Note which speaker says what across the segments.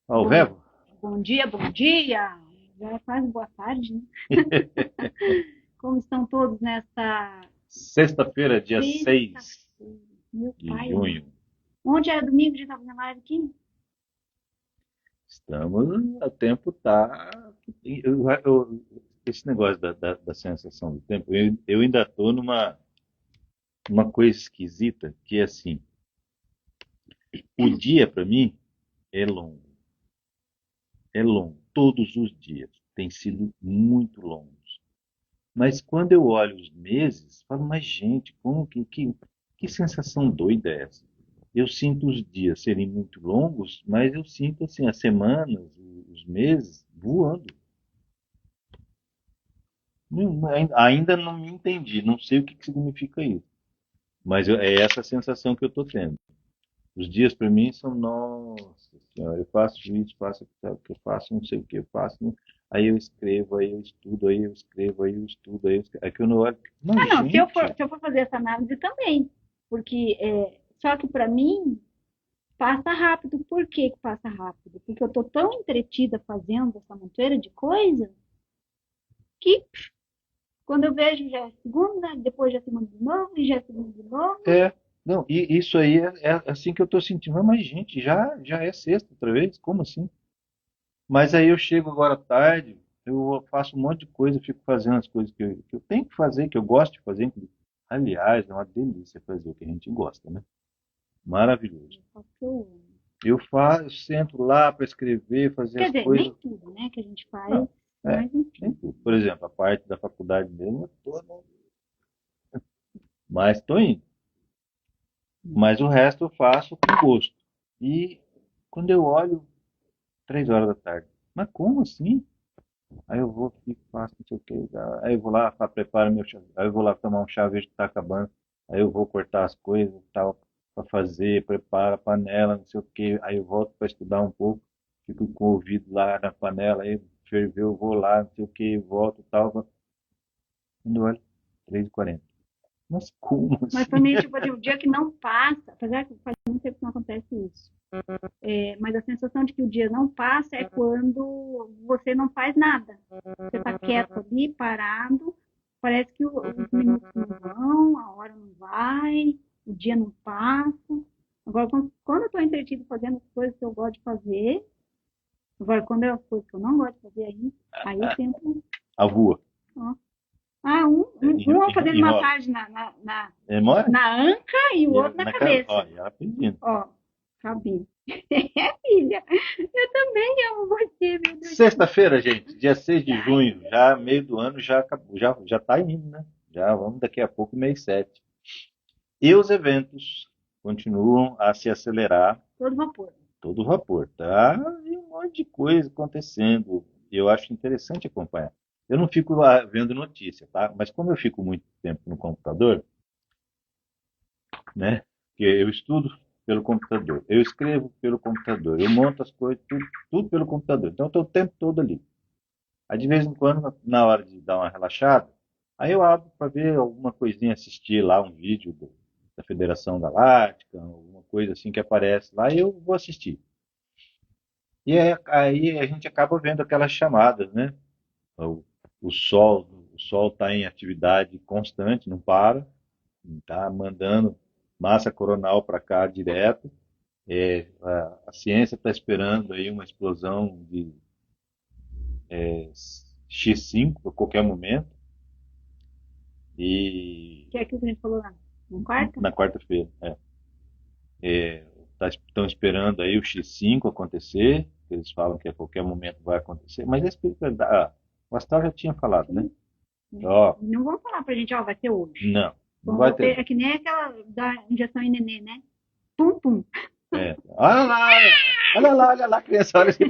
Speaker 1: Ao
Speaker 2: Bom,
Speaker 1: vivo?
Speaker 2: bom dia, bom dia. Já é quase boa tarde, né? Como estão todos nesta
Speaker 1: Sexta-feira, dia
Speaker 2: sexta-feira?
Speaker 1: 6
Speaker 2: Meu
Speaker 1: de
Speaker 2: pai amado.
Speaker 1: junho.
Speaker 2: Ontem era domingo, a gente estava fazendo live aqui.
Speaker 1: O tempo tá. Esse negócio da sensação do tempo, eu ainda estou numa coisa esquisita, que é assim, o dia para mim é longo, é longo, todos os dias, tem sido muito longos. Mas quando eu olho os meses, falo, mas gente, que sensação doida é essa? Eu sinto os dias serem muito longos, mas eu sinto assim as semanas, os meses voando. Ainda não me entendi, não sei o que significa isso, mas é essa a sensação que eu estou tendo. Os dias para mim são, nossa senhora, eu faço isso, faço aquilo que eu faço, não sei o que eu faço, aí eu escrevo, aí eu estudo, aí eu escrevo, aí eu estudo, aí eu escrevo. É que eu não olho,
Speaker 2: Ah,
Speaker 1: mas
Speaker 2: não,
Speaker 1: gente,
Speaker 2: se eu for fazer essa análise também. Porque, só que para mim, passa rápido. Por que que passa rápido? Porque eu tô tão entretida fazendo essa montoeira de coisa que quando eu vejo já é segunda, depois já é segunda de novo, e já é segunda de novo.
Speaker 1: não, e isso aí é assim que eu estou sentindo. Mas, gente, já é sexta outra vez? Como assim? Mas aí eu chego agora à tarde, eu faço um monte de coisa, fico fazendo as coisas que eu tenho que fazer, que eu gosto de fazer. Aliás, é uma delícia fazer o que a gente gosta, né? Maravilhoso.
Speaker 2: Só que eu
Speaker 1: Eu sento lá para escrever, fazer
Speaker 2: Quer
Speaker 1: as
Speaker 2: dizer, nem
Speaker 1: coisas.
Speaker 2: tudo, né, que a gente faz,
Speaker 1: Não, é,
Speaker 2: mas enfim.
Speaker 1: nem tudo. Por exemplo, a parte da faculdade mesmo, eu tô, né? Mas estou indo. Mas o resto eu faço com gosto. E quando eu olho, 3 horas da tarde. Mas como assim? Aí eu vou, fico, faço, não sei o que. Aí eu vou lá, preparo meu chá. Aí eu vou lá tomar um chá, vejo que tá acabando. Aí eu vou cortar as coisas e tal, para fazer, preparo a panela, não sei o que. Aí eu volto para estudar um pouco, fico com o ouvido lá na panela, aí ferveu, eu vou lá, não sei o que, volto e tal. Quando eu olho, 3h40. Mas como
Speaker 2: Mas
Speaker 1: assim?
Speaker 2: para mim, tipo assim, o dia que não passa, apesar que faz muito tempo que não acontece isso, mas a sensação de que o dia não passa é quando você não faz nada. Você está quieto ali, parado, parece que os minutos não vão, a hora não vai, o dia não passa. Agora, quando eu estou entretido fazendo as coisas que eu gosto de fazer, agora, quando é as coisas que eu não gosto de fazer aí o tempo.
Speaker 1: Avua.
Speaker 2: Ó. Ah, um fazendo
Speaker 1: Enrola.
Speaker 2: massagem
Speaker 1: Demora?
Speaker 2: na anca e o outro na
Speaker 1: Na cara, ó,
Speaker 2: cabeça.
Speaker 1: e ela pedindo.
Speaker 2: Ó, cabelo. É, filha. Eu também amo você, meu Deus do céu.
Speaker 1: Sexta-feira, gente, dia 6 de
Speaker 2: Ai,
Speaker 1: junho, já meio do ano já acabou, já tá indo, né? Já vamos daqui a pouco, mês 7. E os eventos continuam a se acelerar,
Speaker 2: todo vapor.
Speaker 1: todo vapor, tá? E um monte de coisa acontecendo. E eu acho interessante acompanhar. Eu não fico lá vendo notícia, tá? Mas como eu fico muito tempo no computador, né? Porque eu estudo pelo computador, eu escrevo pelo computador, eu monto as coisas, tudo pelo computador. Então eu estou o tempo todo ali. Aí de vez em quando, na hora de dar uma relaxada, aí eu abro para ver alguma coisinha, assistir lá um vídeo da Federação Galáctica, alguma coisa assim que aparece lá, e eu vou assistir. E aí a gente acaba vendo aquelas chamadas, né? O, o Sol está em atividade constante, não para, está mandando massa coronal para cá direto. A ciência está esperando aí uma explosão de X5 a qualquer momento. E
Speaker 2: Que é aquilo que a gente falou lá. Não quarta?
Speaker 1: na quarta-feira, estão esperando aí o X5 acontecer, eles falam que a qualquer momento vai acontecer, mas a espiritualidade, o Astral já tinha falado, né?
Speaker 2: Sim.
Speaker 1: Ó,
Speaker 2: Não vão falar pra gente, ó, vai ser hoje.
Speaker 1: não, não vai
Speaker 2: Vão
Speaker 1: ter
Speaker 2: ter, é
Speaker 1: não.
Speaker 2: que nem aquela da injeção em nenê, né? Pum, pum.
Speaker 1: Olha lá, criança, olha assim,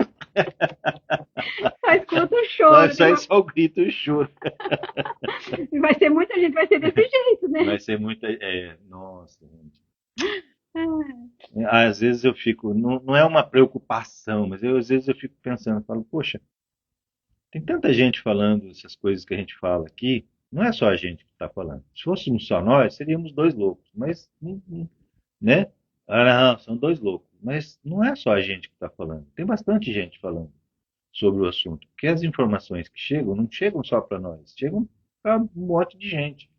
Speaker 2: Só escuta o
Speaker 1: sai,
Speaker 2: choro.
Speaker 1: sai só o grito e o choro.
Speaker 2: E vai ser muita gente, vai ser desse jeito, né?
Speaker 1: Vai ser muita, nossa, gente.
Speaker 2: Ah,
Speaker 1: Às vezes eu fico, não é uma preocupação, mas às vezes eu fico pensando, falo, poxa, tem tanta gente falando essas coisas que a gente fala aqui, não é só a gente que está falando. Se fôssemos só nós, seríamos dois loucos, mas, né? Ah, não, são dois loucos. mas não é só a gente que está falando, tem bastante gente falando sobre o assunto, porque as informações que chegam não chegam só para nós, chegam para um monte de gente.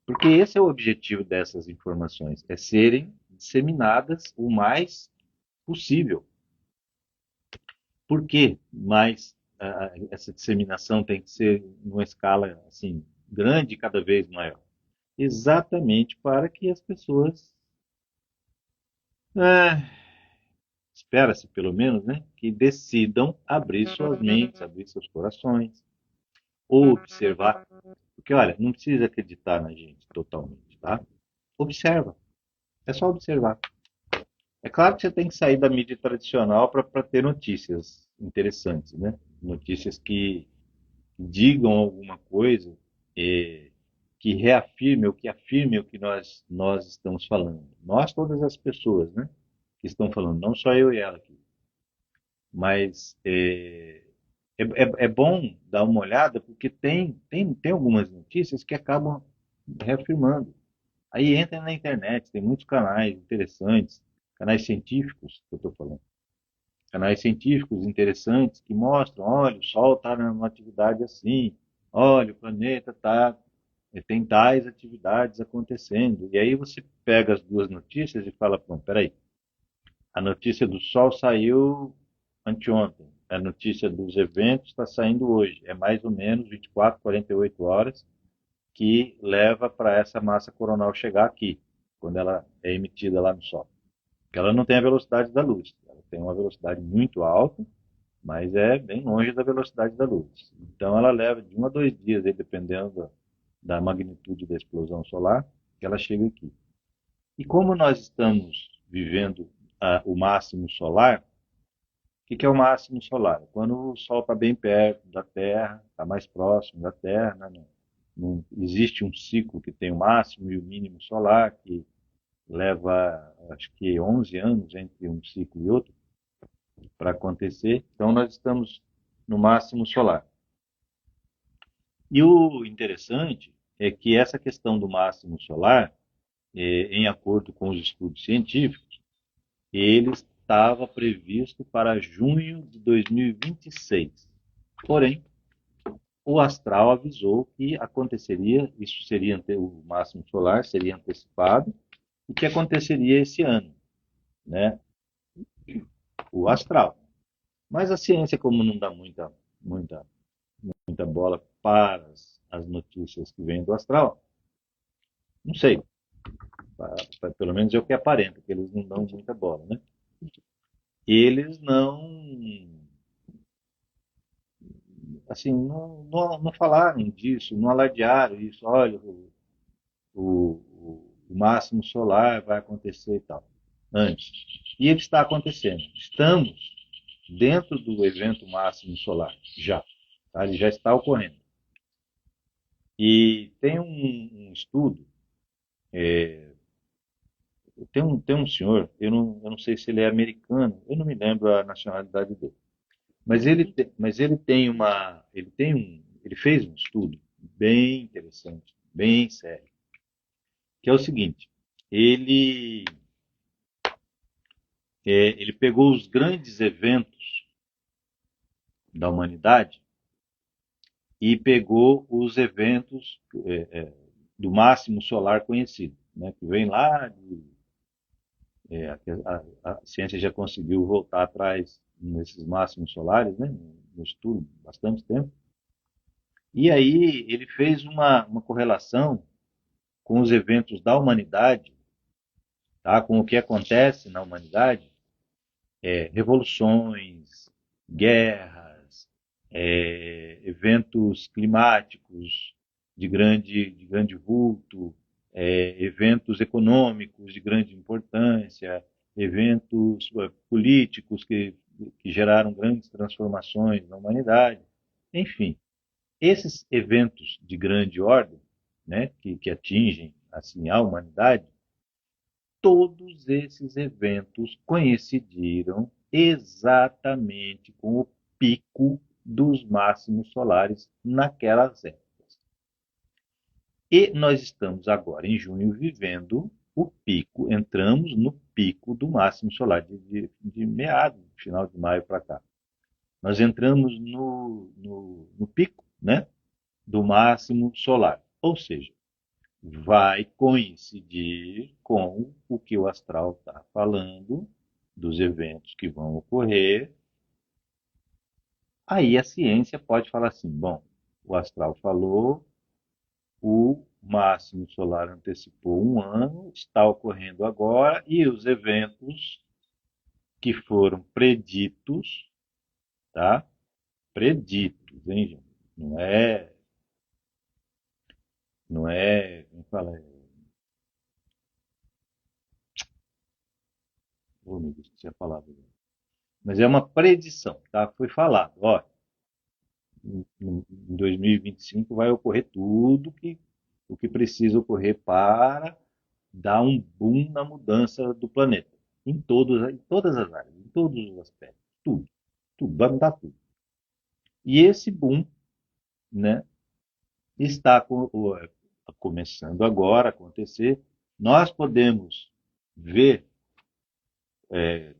Speaker 1: Porque esse é o objetivo dessas informações, é serem disseminadas o mais possível. Por que mais essa disseminação tem que ser numa escala assim grande, cada vez maior? Exatamente para que as pessoas, ah, espera-se pelo menos, né, que decidam abrir suas mentes, abrir seus corações, ou observar. Porque, olha, não precisa acreditar na gente totalmente, tá? Observa. É só observar. É claro que você tem que sair da mídia tradicional para ter notícias interessantes, né? Notícias que digam alguma coisa, eh, que reafirme ou que afirme o que nós estamos falando. Nós, todas as pessoas, né? Que estão falando, não só eu e ela aqui. Mas é bom dar uma olhada, porque tem algumas notícias que acabam reafirmando. Aí entra na internet, tem muitos canais interessantes, canais científicos que eu estou falando. Canais científicos interessantes que mostram, olha, o Sol está numa atividade assim, olha, o planeta tem tais atividades acontecendo. E aí você pega as duas notícias e fala, pronto, peraí, a notícia do Sol saiu anteontem, a notícia dos eventos está saindo hoje, é mais ou menos 24, 48 horas que leva para essa massa coronal chegar aqui, quando ela é emitida lá no Sol. Porque ela não tem a velocidade da luz, ela tem uma velocidade muito alta, mas é bem longe da velocidade da luz. Então ela leva de 1 a 2 dias, aí, dependendo da magnitude da explosão solar, que ela chega aqui. E como nós estamos vivendo o máximo solar, o que é o máximo solar? Quando o Sol está bem perto da Terra, está mais próximo da Terra, né? Não existe um ciclo que tem o máximo e o mínimo solar, que leva, acho que 11 anos entre um ciclo e outro para acontecer. Então, nós estamos no máximo solar. E o interessante é que essa questão do máximo solar, em acordo com os estudos científicos, ele estava previsto para junho de 2026. Porém, o astral avisou que aconteceria, isso seria o máximo solar, seria antecipado, e que aconteceria esse ano, né? O astral. Mas a ciência, como não dá muita bola para as notícias que vêm do astral, não sei, pelo menos é o que aparenta, que eles não dão muita bola, né? Eles não, assim, não falaram disso, não alardearam isso, olha, o máximo solar vai acontecer e tal, antes. E ele está acontecendo. Estamos dentro do evento máximo solar, já. Tá? Ele já está ocorrendo. E tem um estudo, tem um senhor, eu não sei se ele é americano, eu não me lembro a nacionalidade dele, mas ele fez um estudo bem interessante, bem sério, que é o seguinte, ele, ele pegou os grandes eventos da humanidade e pegou os eventos do máximo solar conhecido, né, que vem lá a ciência já conseguiu voltar atrás nesses máximos solares, né, no estudo, bastante tempo. E aí ele fez uma correlação com os eventos da humanidade, tá, com o que acontece na humanidade, revoluções, guerras, eventos climáticos de grande vulto, eventos econômicos de grande importância, eventos políticos que geraram grandes transformações na humanidade. Enfim, esses eventos de grande ordem, né, que atingem assim a humanidade, todos esses eventos coincidiram exatamente com o pico dos máximos solares naquelas épocas. E nós estamos agora, em junho, vivendo o pico, entramos no pico do máximo solar de meados, final de maio para cá. Nós entramos no pico, né, do máximo solar. Ou seja, vai coincidir com o que o astral está falando, dos eventos que vão ocorrer. Aí a ciência pode falar assim: bom, o astral falou, o máximo solar antecipou um ano, está ocorrendo agora, e os eventos que foram preditos, tá? Preditos, hein, gente? Não é, como fala, oh, meu Deus, esqueci a palavra. Mas é uma predição, tá? Foi falado, ó, em 2025 vai ocorrer tudo o que precisa ocorrer para dar um boom na mudança do planeta. Em todas as áreas, em todos os aspectos. Tudo. Tudo. Vai mudar tudo. E esse boom, né, está começando agora a acontecer. Nós podemos ver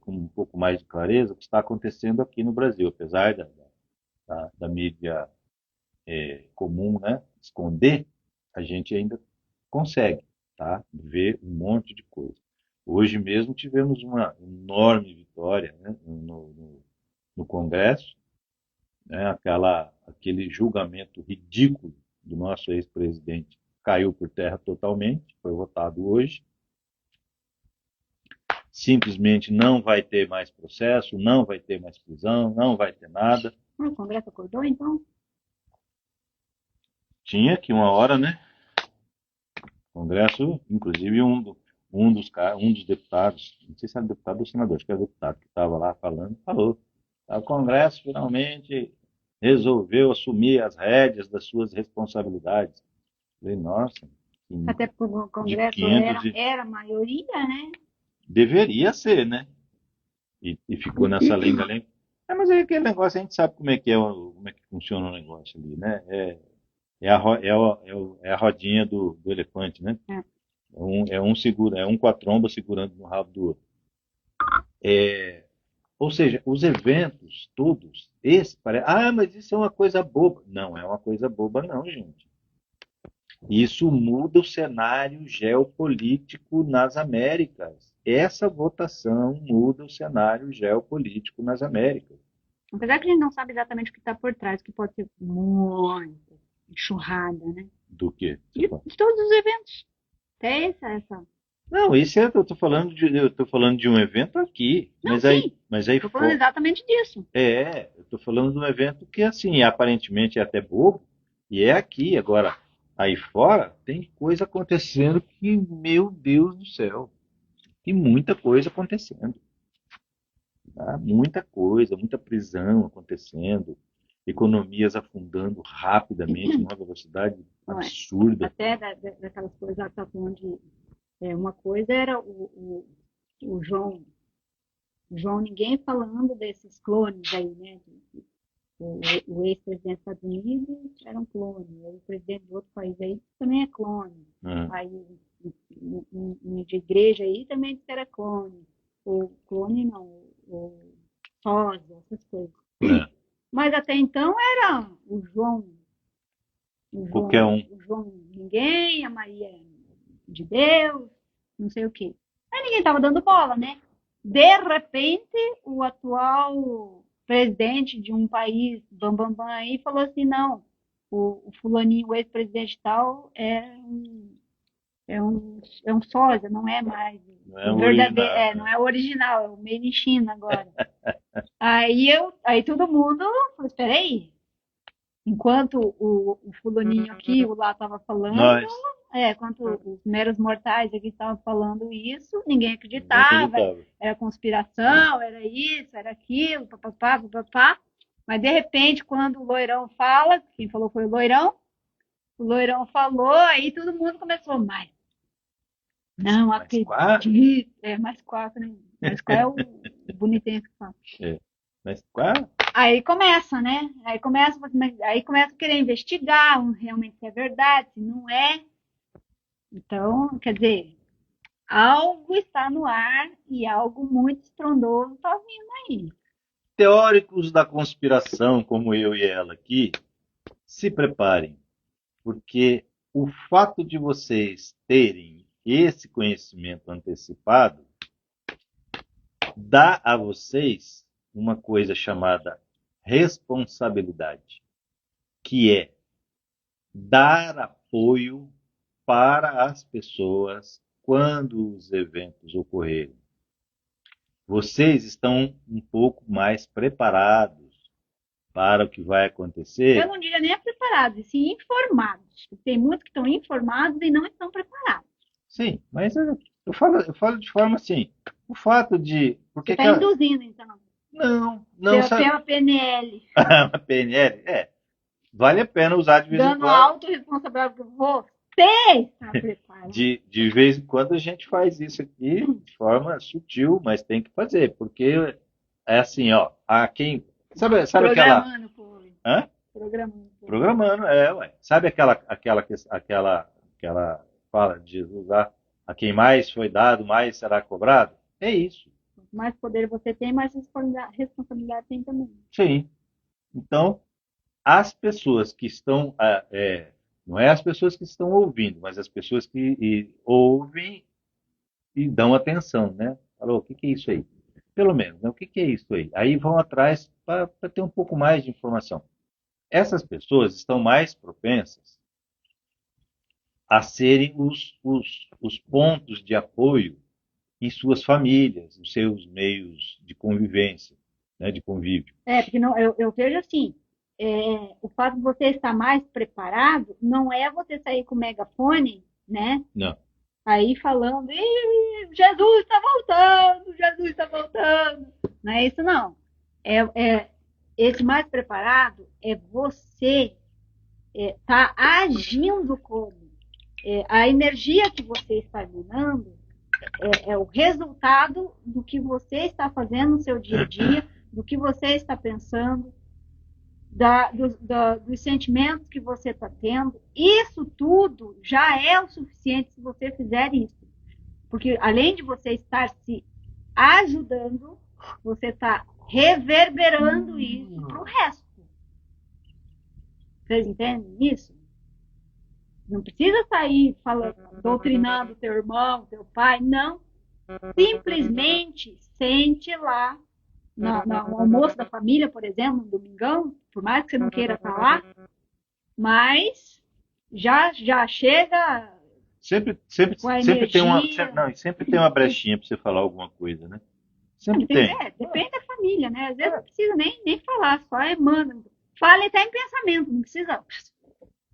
Speaker 1: com um pouco mais de clareza o que está acontecendo aqui no Brasil, apesar da mídia comum, né, esconder, a gente ainda consegue, tá, ver um monte de coisa. Hoje mesmo tivemos uma enorme vitória, né, no Congresso, né, aquele julgamento ridículo do nosso ex-presidente caiu por terra totalmente, foi votado hoje. Simplesmente não vai ter mais processo, não vai ter mais prisão, não vai ter nada.
Speaker 2: O Congresso acordou, então?
Speaker 1: Tinha que uma hora, né? O Congresso, inclusive um dos deputados, não sei se era deputado ou senador, acho que era deputado que estava lá falando, falou. O Congresso finalmente resolveu assumir as rédeas das suas responsabilidades. Falei, nossa,
Speaker 2: Até porque o
Speaker 1: de
Speaker 2: Congresso
Speaker 1: 500
Speaker 2: era a maioria, né?
Speaker 1: deveria ser, né? E ficou nessa lenga-lenga. Mas aí aquele negócio, a gente sabe como é que como é que funciona o negócio ali, né? É a rodinha do elefante, né?
Speaker 2: É.
Speaker 1: É um com a tromba segurando no rabo do outro. Ou seja, os eventos todos, mas isso é uma coisa boba. Não é uma coisa boba, não, gente. Isso muda o cenário geopolítico nas Américas. Essa votação muda o cenário geopolítico nas Américas.
Speaker 2: Apesar que a gente não sabe exatamente o que está por trás, que pode ser muita enxurrada, né?
Speaker 1: Do que?
Speaker 2: De todos os eventos. Até essa.
Speaker 1: Não, eu tô falando de um evento aqui.
Speaker 2: Não,
Speaker 1: Mas
Speaker 2: sim.
Speaker 1: aí
Speaker 2: Estou falando exatamente disso.
Speaker 1: eu tô falando de um evento que, assim, aparentemente é até bobo, e é aqui. Agora, aí fora, tem coisa acontecendo que, meu Deus do céu, tem muita coisa acontecendo. Tá? Muita coisa, muita prisão acontecendo, economias afundando rapidamente, numa velocidade absurda.
Speaker 2: Até daquelas coisas que está falando de. Uma coisa era o João ninguém falando desses clones aí, né? O ex-presidente dos Estados Unidos era um clone, o presidente de outro país aí também é clone. Aí de igreja aí também disse que era clone. O clone não, o sósia, essas coisas. Mas até então era o João.
Speaker 1: Qualquer um.
Speaker 2: O João ninguém, a Maria de Deus, não sei o quê. Aí ninguém estava dando bola, né? De repente, o atual presidente de um país, bambambam aí, falou assim, não, o fulaninho, o ex-presidente tal, é um sósia, não é mais
Speaker 1: o verdadeiro,
Speaker 2: não é o original, é o made in China agora. aí todo mundo falou, espera aí, enquanto o fulaninho aqui, o lá estava falando, enquanto os meros mortais aqui estavam falando isso, ninguém acreditava. Era conspiração, era isso, era aquilo, papapá. Mas de repente, quando o loirão fala, quem falou foi o loirão falou, aí todo mundo começou, mas não acredito. Mais quatro, né? Mais qual é o bonitinho que fala.
Speaker 1: Mas qual?
Speaker 2: Aí começa, né? Aí começa a querer investigar realmente se é verdade, se não é. Então, quer dizer, algo está no ar e algo muito estrondoso está vindo aí.
Speaker 1: Teóricos da conspiração, como eu e ela aqui, se preparem, porque o fato de vocês terem esse conhecimento antecipado dá a vocês uma coisa chamada responsabilidade, que é dar apoio para as pessoas quando os eventos ocorrerem. Vocês estão um pouco mais preparados para o que vai acontecer?
Speaker 2: Eu não diria nem preparados, e sim informados. Tem muitos que estão informados e não estão preparados.
Speaker 1: Sim, mas eu falo de forma assim. O fato de.
Speaker 2: Você está induzindo, então.
Speaker 1: Não, sabe?
Speaker 2: Pela PNL.
Speaker 1: A PNL, vale a pena usar de vez em
Speaker 2: Dando
Speaker 1: quando.
Speaker 2: autorresponsabilidade para você está preparado.
Speaker 1: De vez em quando a gente faz isso aqui de forma sutil, mas tem que fazer, porque é assim, ó, a quem sabe aquela
Speaker 2: Programando, pô.
Speaker 1: hã?
Speaker 2: Programando.
Speaker 1: Programando, ué. Sabe aquela fala de Jesus lá, a quem mais foi dado, mais será cobrado? É isso.
Speaker 2: Quanto mais poder você tem, mais responsabilidade tem também.
Speaker 1: Sim. Então, as pessoas que estão, não é as pessoas que estão ouvindo, mas as pessoas que ouvem e dão atenção, né? Falou, o que que é isso aí? Pelo menos, né? O que que é isso aí? Aí vão atrás para ter um pouco mais de informação. Essas pessoas estão mais propensas a serem os pontos de apoio em suas famílias, nos seus meios de convivência, né, de convívio.
Speaker 2: Porque não, eu vejo assim, o fato de você estar mais preparado não é você sair com o megafone, né?
Speaker 1: Não.
Speaker 2: Aí falando, Jesus está voltando, Jesus está voltando. Não é isso, não. Esse mais preparado é você tá agindo como. A energia que você está emanando é o resultado do que você está fazendo no seu dia a dia, do que você está pensando, dos sentimentos que você está tendo. Isso tudo já é o suficiente se você fizer isso. Porque além de você estar se ajudando, você está reverberando isso para o resto. Vocês entendem isso? Não precisa sair falando, doutrinando teu irmão, teu pai, não. Simplesmente sente lá no almoço da família, por exemplo, no domingão, por mais que você não queira estar lá, mas já chega
Speaker 1: Sempre
Speaker 2: com a
Speaker 1: sempre tem uma brechinha para você falar alguma coisa, né? Sempre tem.
Speaker 2: Depende da família, né? Às vezes não precisa nem falar, só emana. Fala até em pensamento, não precisa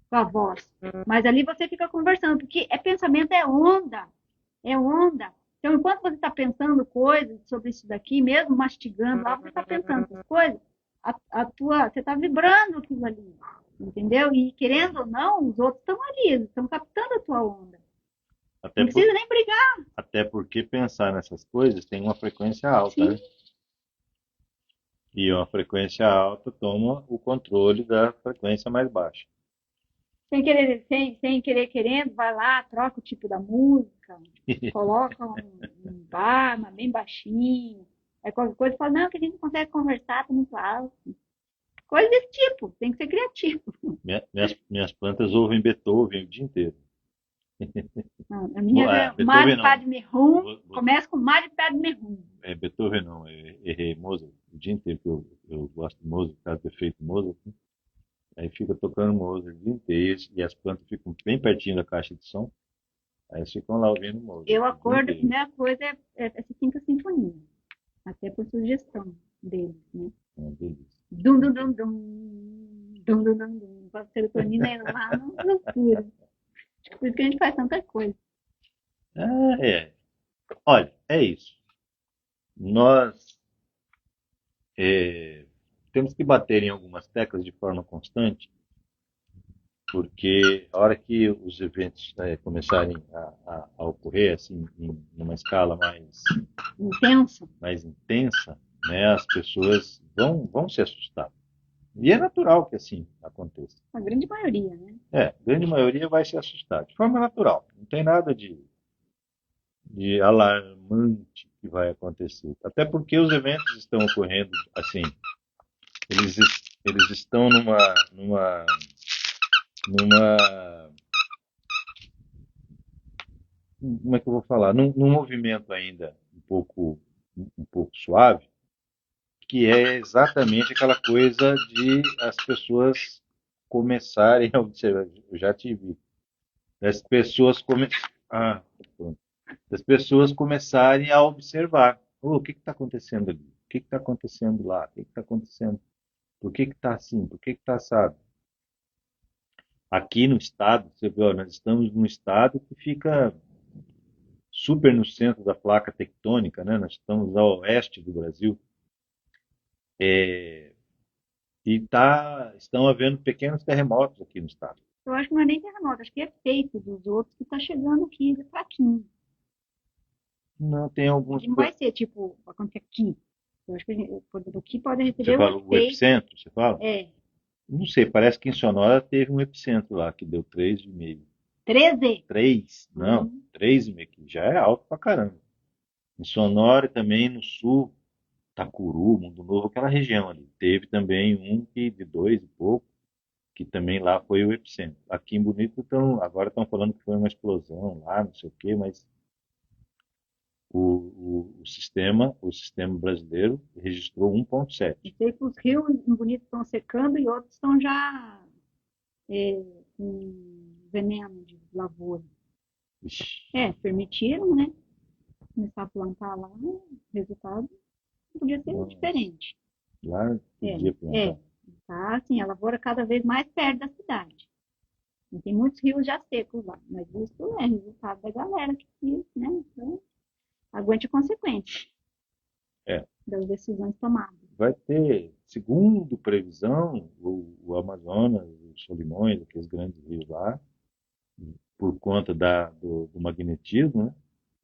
Speaker 2: com a voz. Mas ali você fica conversando, porque pensamento é onda. É onda. Então, enquanto você está pensando coisas sobre isso daqui, mesmo mastigando lá, você está pensando essas coisas, você está vibrando aquilo ali. Entendeu? E querendo ou não, os outros estão ali, eles estão captando a tua onda. Não precisa nem brigar.
Speaker 1: Até porque pensar nessas coisas tem uma frequência alta, né? E uma frequência alta toma o controle da frequência mais baixa.
Speaker 2: Sem querer querendo, vai lá, troca o tipo da música, coloca um bar, mas bem baixinho. Aí qualquer coisa fala, não, que a gente não consegue conversar, tá muito alto. Coisa desse tipo, tem que ser criativo.
Speaker 1: Minhas plantas ouvem Beethoven o dia inteiro.
Speaker 2: Não, a minha é Mário Padme Hum, começa com Mário Padme Hum.
Speaker 1: Beethoven não, errei Mozart o dia inteiro, porque eu gosto de Mozart, por causa do efeito Mozart. Né? Aí fica tocando Mozart o dia inteiro e as plantas ficam bem pertinho da caixa de som. Aí eles ficam lá ouvindo Mozart.
Speaker 2: Eu acordo, a primeira coisa é essa quinta sinfonia. Até por sugestão deles, né?
Speaker 1: Delícia.
Speaker 2: Dum, dum, dum, dum. Dum, dum, dum, dum. Com a serotonina aí lá, não loucura. Acho que por isso que a gente faz tanta coisa.
Speaker 1: Olha, é isso. Nós temos que bater em algumas teclas de forma constante, porque a hora que os eventos começarem a ocorrer assim, numa escala mais intensa, né, as pessoas vão se assustar. E é natural que assim aconteça.
Speaker 2: A grande maioria, né?
Speaker 1: A grande maioria vai se assustar, de forma natural. Não tem nada de de alarmante que vai acontecer. Até porque os eventos estão ocorrendo assim, eles, eles estão numa, como é que eu vou falar? Num movimento ainda um pouco suave, que é exatamente aquela coisa de as pessoas começarem a observar. Eu já tive. Das pessoas, ah, das pessoas começarem a observar. Oh, o que está acontecendo ali? O que está acontecendo lá? O que está acontecendo? Por que está assim? Por que está assado? Aqui no estado, você vê, ó, nós estamos num estado que fica super no centro da placa tectônica, né? Nós estamos ao oeste do Brasil. Estão havendo pequenos terremotos aqui no estado.
Speaker 2: Eu acho que não é nem terremoto, acho que é efeito dos outros que está chegando aqui de fraquinho.
Speaker 1: Não, tem alguns.
Speaker 2: Não vai ser tipo acontecer aqui. Eu acho que o que pode
Speaker 1: Você
Speaker 2: receber um
Speaker 1: fala o
Speaker 2: efeito.
Speaker 1: epicentro, você fala?
Speaker 2: É.
Speaker 1: Não sei, parece que em Sonora teve um epicentro lá, que deu 3,5.
Speaker 2: 13?
Speaker 1: 3? Não, 3,5, que já é alto pra caramba. Em Sonora e também no sul, Tacuru, Mundo Novo, aquela região ali. Teve também um que de 2 e pouco, que também lá foi o epicentro. Aqui em Bonito agora estão falando que foi uma explosão lá, não sei o quê, mas o sistema brasileiro registrou 1,7.
Speaker 2: Sei que os rios em Bonito estão secando e outros estão já com veneno de lavoura. Permitiram, né? Começar a plantar lá, o resultado podia ser diferente.
Speaker 1: Lá podia plantar.
Speaker 2: Tá, assim, a lavoura cada vez mais perto da cidade. E tem muitos rios já secos lá, mas isso é resultado da galera que quis, né? Então, aguente a consequência das decisões tomadas.
Speaker 1: Vai ter, segundo previsão, o Amazonas, os Solimões, aqueles grandes rios lá, por conta do magnetismo, né?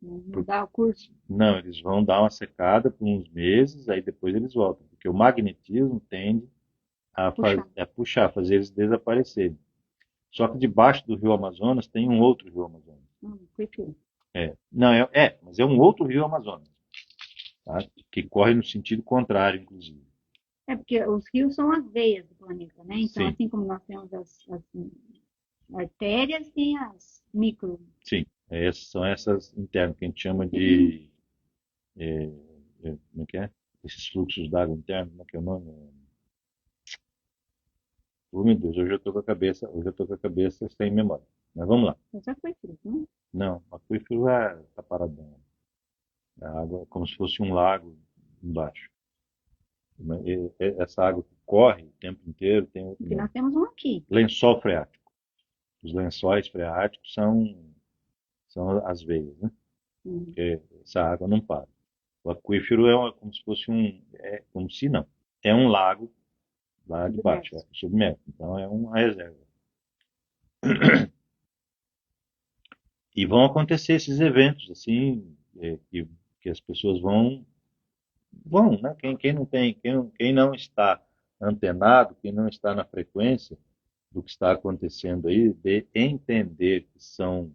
Speaker 2: Mudar o curso.
Speaker 1: Não, eles vão dar uma secada por uns meses, aí depois eles voltam, porque o magnetismo tende a puxar, fazer eles desaparecerem. Só que debaixo do rio Amazonas tem um outro rio Amazonas. Não, mas é um outro rio Amazonas, tá? Que corre no sentido contrário, inclusive.
Speaker 2: Porque os rios são as veias do planeta, né? Então,
Speaker 1: Sim.
Speaker 2: assim como nós temos as artérias, tem as micro.
Speaker 1: Sim, são essas internas que a gente chama de. Como é que é? Esses fluxos d'água internos, como é que é o nome? Oh, meu Deus, hoje eu estou com a cabeça sem memória. Mas vamos lá.
Speaker 2: Mas aquífero, não?
Speaker 1: Não, aquífero está paradão. A água é como se fosse um lago embaixo. Essa água que corre o tempo inteiro tem outro
Speaker 2: Porque
Speaker 1: nome.
Speaker 2: nós temos um aqui.
Speaker 1: Lençol freático. Os lençóis freáticos são as veias, né? Porque essa água não para. O aquífero como se fosse como se não. É um lago lá de baixo, submerso. Então é uma reserva. E vão acontecer esses eventos assim, que as pessoas vão, né? Quem não está antenado, quem não está na frequência do que está acontecendo aí, de entender que são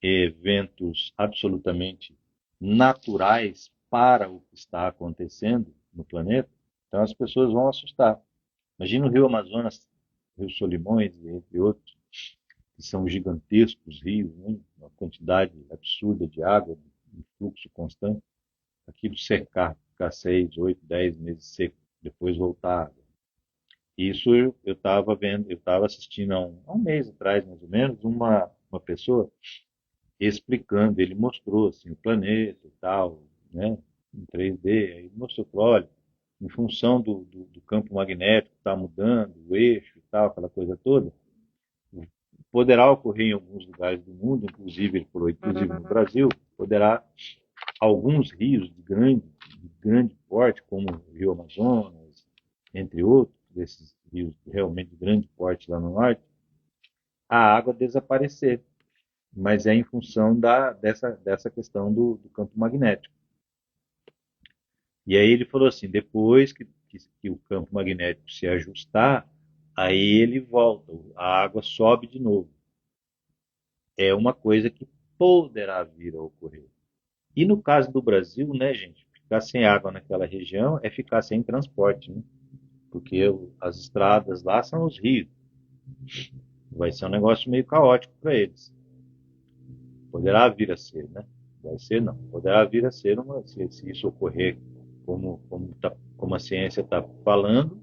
Speaker 1: eventos absolutamente naturais para o que está acontecendo no planeta, então as pessoas vão assustar. Imagina o Rio Amazonas, Rio Solimões, entre outros, que são gigantescos rios, né? Uma quantidade absurda de água, um fluxo constante, aquilo secar, ficar 6, 8, 10 meses seco, depois voltar. Isso eu estava vendo, eu estava assistindo há um mês atrás, mais ou menos, uma pessoa explicando, ele mostrou assim, o planeta e tal, né, em 3D, aí mostrou, olha, em função do campo magnético que está mudando, o eixo e tal, aquela coisa toda, poderá ocorrer em alguns lugares do mundo, inclusive no Brasil, poderá alguns rios de grande porte, como o Rio Amazonas, entre outros, desses rios realmente de grande porte lá no norte, a água desaparecer. Mas é em função dessa questão do campo magnético. E aí ele falou assim, depois que o campo magnético se ajustar, aí ele volta, a água sobe de novo. É uma coisa que poderá vir a ocorrer. E no caso do Brasil, né, gente, ficar sem água naquela região é ficar sem transporte, né? Porque as estradas lá são os rios. Vai ser um negócio meio caótico para eles. Poderá vir a ser, né? Vai ser não. Poderá vir a ser se isso ocorrer como a ciência está falando,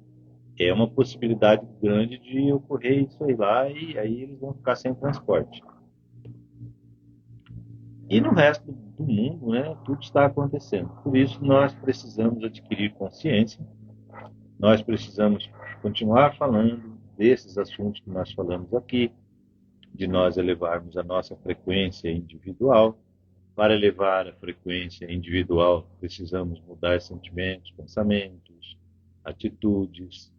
Speaker 1: é uma possibilidade grande de ocorrer isso aí lá e aí eles vão ficar sem transporte. E no resto do mundo, né, tudo está acontecendo. Por isso nós precisamos adquirir consciência, nós precisamos continuar falando desses assuntos que nós falamos aqui, de nós elevarmos a nossa frequência individual. Para elevar a frequência individual, precisamos mudar sentimentos, pensamentos, atitudes,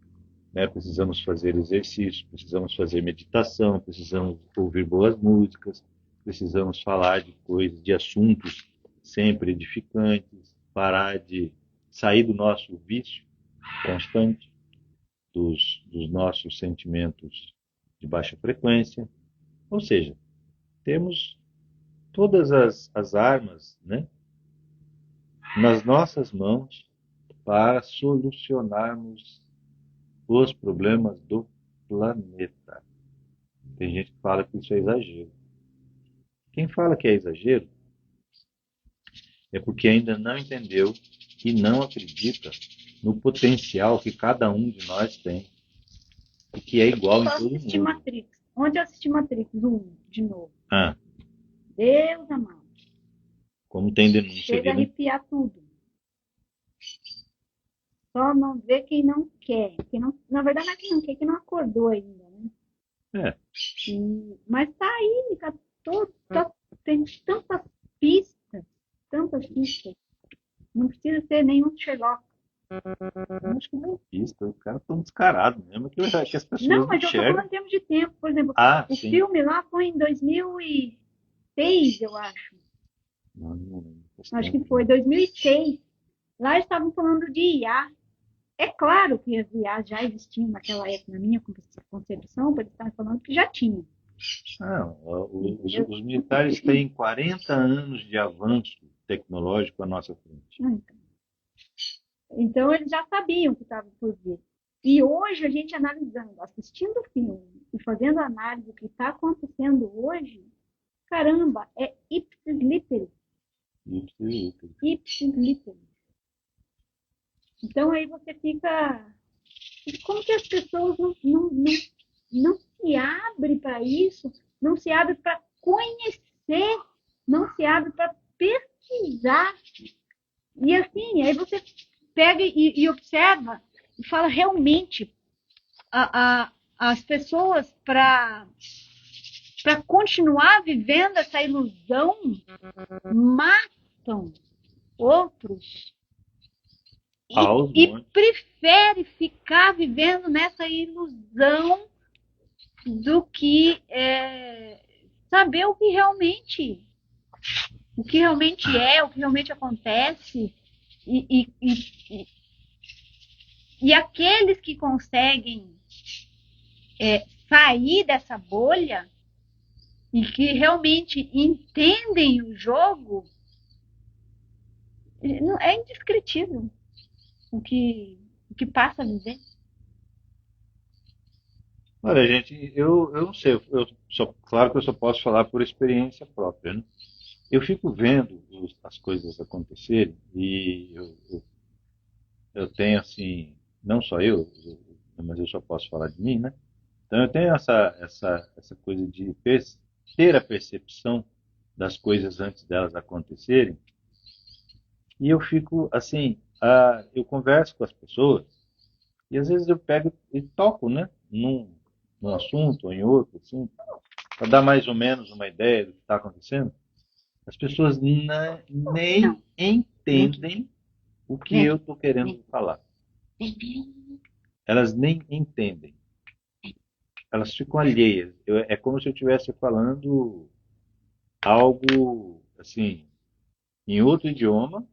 Speaker 1: né? Precisamos fazer exercício, precisamos fazer meditação, precisamos ouvir boas músicas, precisamos falar de coisas, de assuntos sempre edificantes, parar de sair do nosso vício constante, dos nossos sentimentos de baixa frequência. Ou seja, temos todas as armas, né, nas nossas mãos para solucionarmos os problemas do planeta. Tem gente que fala que isso é exagero. Quem fala que é exagero é porque ainda não entendeu e não acredita no potencial que cada um de nós tem e que é igual em todo mundo.
Speaker 2: Matrix. Onde eu assisti Matrix 1 de novo?
Speaker 1: Ah,
Speaker 2: Deus amado.
Speaker 1: como tem denúncia
Speaker 2: Chega a
Speaker 1: ali, né?
Speaker 2: arrepiar tudo. Só não vê quem não quer. Quem não, na verdade, não é quem não quer, quem não acordou ainda, né?
Speaker 1: É,
Speaker 2: Mas tá aí, tem tantas pistas. Não precisa ser nenhum Sherlock.
Speaker 1: eu acho que não é pista, os caras estão descarados mesmo, que as pessoas
Speaker 2: Não,
Speaker 1: não
Speaker 2: mas eu tô
Speaker 1: enxergam.
Speaker 2: falando em termos de tempo. Por exemplo,
Speaker 1: Ah,
Speaker 2: o
Speaker 1: sim.
Speaker 2: filme lá foi em 2006, eu acho.
Speaker 1: Não lembro.
Speaker 2: Acho que foi 2006. Lá estavam falando de IA. É claro que as IA já existiam naquela época, na minha concepção, eles estavam falando que já tinha.
Speaker 1: Ah, os militares têm 40 anos de avanço tecnológico à nossa frente.
Speaker 2: Então eles já sabiam que estava por vir. E hoje a gente analisando, assistindo o filme e fazendo análise do que está acontecendo hoje, caramba, é ipsis literis. Ipsis literis. Então aí você fica... Como que as pessoas não se abrem para isso, não se abrem para conhecer, não se abrem para pesquisar. E assim, aí você pega e observa e fala realmente as pessoas para continuar vivendo essa ilusão matam outros e prefere ficar vivendo nessa ilusão do que saber o que realmente é, o que realmente acontece. E aqueles que conseguem sair dessa bolha e que realmente entendem o jogo, é indescritível o que passa a viver.
Speaker 1: Olha, gente, eu não sei, claro que eu só posso falar por experiência própria, né? Eu fico vendo as coisas acontecerem e eu tenho assim, não só mas eu só posso falar de mim, né? Então eu tenho essa coisa de ter a percepção das coisas antes delas acontecerem e eu fico assim, eu converso com as pessoas e às vezes eu pego e toco, né? Num assunto ou em outro, assim, para dar mais ou menos uma ideia do que está acontecendo. As pessoas nem entendem o que eu estou querendo falar. Elas nem entendem. Elas ficam alheias. É como se eu estivesse falando algo assim em outro idioma,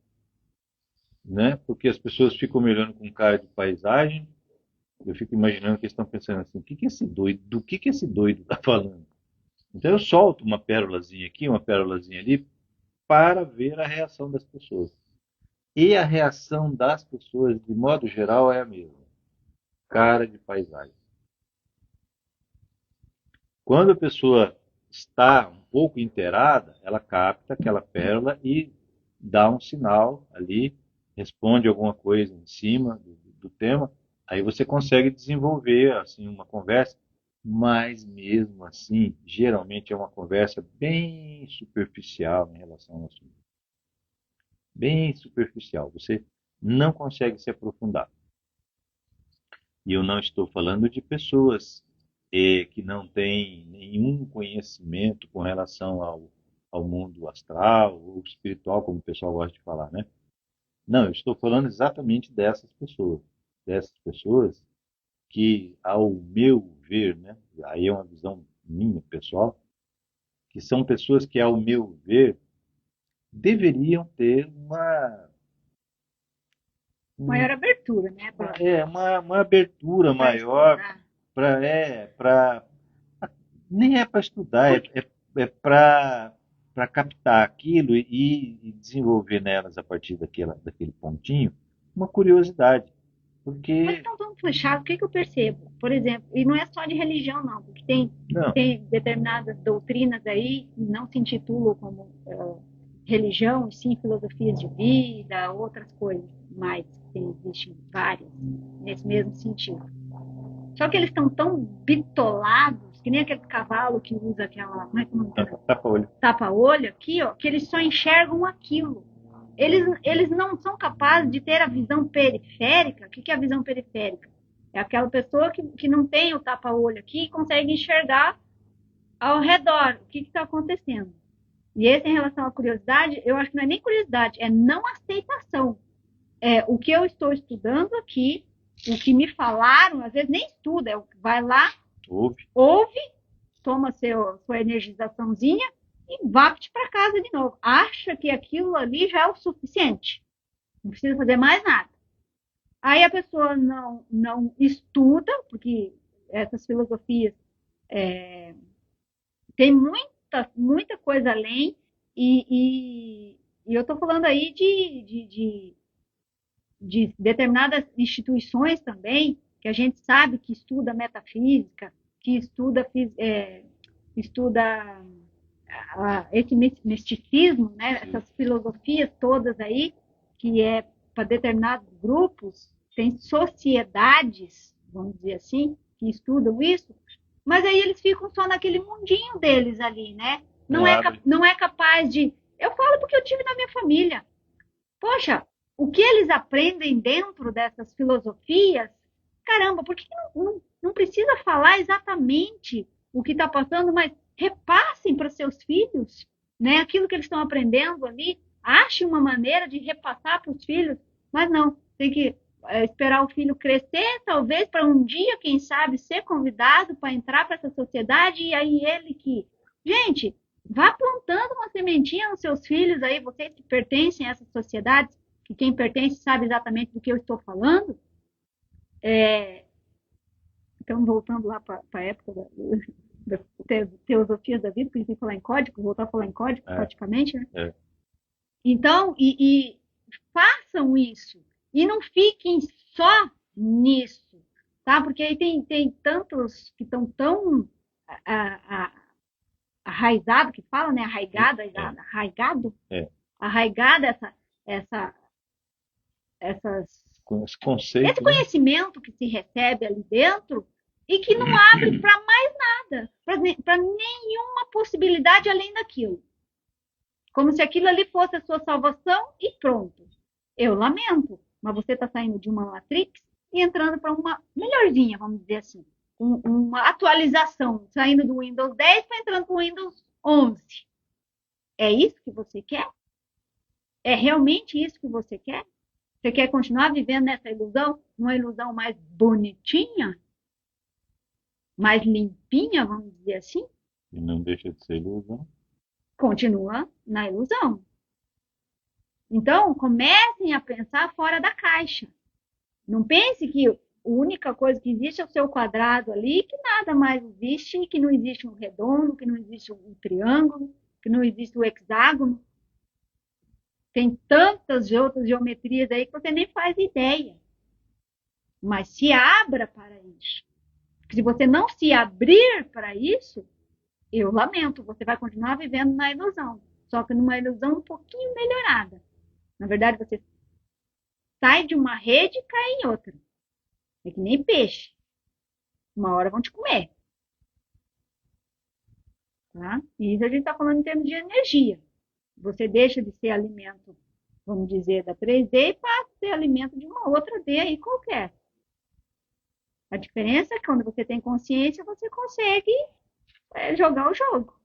Speaker 1: né? Porque as pessoas ficam me olhando com cara de paisagem. Eu fico imaginando que eles estão pensando assim: do que esse doido está falando? Então eu solto uma pérolazinha aqui, uma pérolazinha ali, para ver a reação das pessoas. E a reação das pessoas, de modo geral, é a mesma. Cara de paisagem. Quando a pessoa está um pouco inteirada, ela capta aquela pérola e dá um sinal ali, responde alguma coisa em cima do tema, aí você consegue desenvolver assim uma conversa, mas mesmo assim, geralmente é uma conversa bem superficial em relação ao assunto. Bem superficial. Você não consegue se aprofundar. E eu não estou falando de pessoas que não têm nenhum conhecimento com relação ao mundo astral ou espiritual, como o pessoal gosta de falar, né? Não, eu estou falando exatamente dessas pessoas. Dessas pessoas que, ao meu ver, né? Aí é uma visão minha, pessoal, que são pessoas que, ao meu ver, deveriam ter
Speaker 2: Maior abertura, né?
Speaker 1: uma abertura maior para nem é para estudar, é para captar aquilo e desenvolver nelas, a partir daquele pontinho, uma curiosidade.
Speaker 2: Mas
Speaker 1: Porque,
Speaker 2: estão tão fechados, o que, que eu percebo? Por exemplo, e não é só de religião, não, porque
Speaker 1: não,
Speaker 2: tem determinadas doutrinas aí que não se intitulam como religião, e sim filosofias de vida, outras coisas mais, existem várias nesse mesmo sentido. Só que eles estão tão bitolados, que nem aquele cavalo que usa aquela, como é que não
Speaker 1: tapa-olho.
Speaker 2: tapa-olho aqui, ó, que eles só enxergam aquilo. Eles não são capazes de ter a visão periférica. O que é a visão periférica? É aquela pessoa que não tem o tapa-olho aqui e consegue enxergar ao redor o que está acontecendo. E esse, em relação à curiosidade, eu acho que não é nem curiosidade, é não aceitação. É o que eu estou estudando aqui, o que me falaram, às vezes nem estuda, vai lá, ouve, toma sua energizaçãozinha e vapt para casa de novo. Acha que aquilo ali já é o suficiente. Não precisa fazer mais nada. Aí a pessoa não estuda, porque essas filosofias tem muita coisa além, e eu estou falando aí de determinadas instituições também, que a gente sabe que estuda metafísica, que estuda esse misticismo, né? Essas filosofias todas aí, que é para determinados grupos, tem sociedades, vamos dizer assim, que estudam isso, mas aí eles ficam só naquele mundinho deles ali, né? Não é capaz de. Eu falo porque eu tive na minha família. Poxa, o que eles aprendem dentro dessas filosofias, caramba, por que não precisa falar exatamente o que está passando, mas repassem para seus filhos, né? Aquilo que eles estão aprendendo ali, ache uma maneira de repassar para os filhos, mas não, tem que esperar o filho crescer, talvez para um dia, quem sabe, ser convidado para entrar para essa sociedade, e aí ele que. Gente, vá plantando uma sementinha nos seus filhos aí, vocês que pertencem a essas sociedades, que quem pertence sabe exatamente do que eu estou falando. Então, voltando lá para a época das teosofias da vida, que a gente tem que falar em código, voltar a falar em código, praticamente, né? Então, e façam isso. E não fiquem só nisso, tá? Porque aí tem tantos que estão tão arraigado, que fala, né? Arraigado, esse conhecimento que se recebe ali dentro e que não abre para mais nada, para nenhuma possibilidade além daquilo. Como se aquilo ali fosse a sua salvação e pronto. Eu lamento, mas você está saindo de uma Matrix e entrando para uma melhorzinha, vamos dizer assim. Uma atualização, saindo do Windows 10 para entrando para o Windows 11. É isso que você quer? É realmente isso que você quer? Você quer continuar vivendo nessa ilusão? Uma ilusão mais bonitinha? Mais limpinha, vamos dizer assim?
Speaker 1: E não deixa de ser ilusão.
Speaker 2: Continua na ilusão. Então, comecem a pensar fora da caixa. Não pense que a única coisa que existe é o seu quadrado ali, que nada mais existe, que não existe um redondo, que não existe um triângulo, que não existe o hexágono. Tem tantas outras geometrias aí que você nem faz ideia. Mas se abra para isso. Porque se você não se abrir para isso, eu lamento, você vai continuar vivendo na ilusão. Só que numa ilusão um pouquinho melhorada. Na verdade, você sai de uma rede e cai em outra. É que nem peixe. Uma hora vão te comer. Tá? E isso a gente está falando em termos de energia. Você deixa de ser alimento, vamos dizer, da 3D e passa a ser alimento de uma outra D aí qualquer. A diferença é que quando você tem consciência, você consegue jogar o jogo.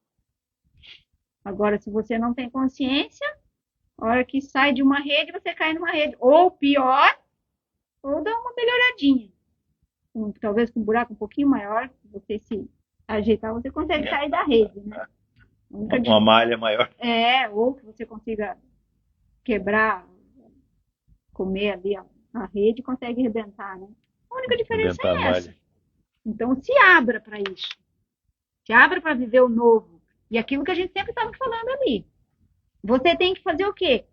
Speaker 2: Agora, se você não tem consciência, a hora que sai de uma rede, você cai numa rede. Ou pior, ou dá uma melhoradinha. Talvez com um buraco um pouquinho maior, se você se ajeitar, você consegue sair da rede, né?
Speaker 1: Uma malha maior.
Speaker 2: Ou que você consiga quebrar, comer ali a rede e consegue arrebentar, né? A única diferença é essa. Então, se abra para isso. Se abra para viver o novo. E aquilo que a gente sempre estava falando ali. Você tem que fazer o quê?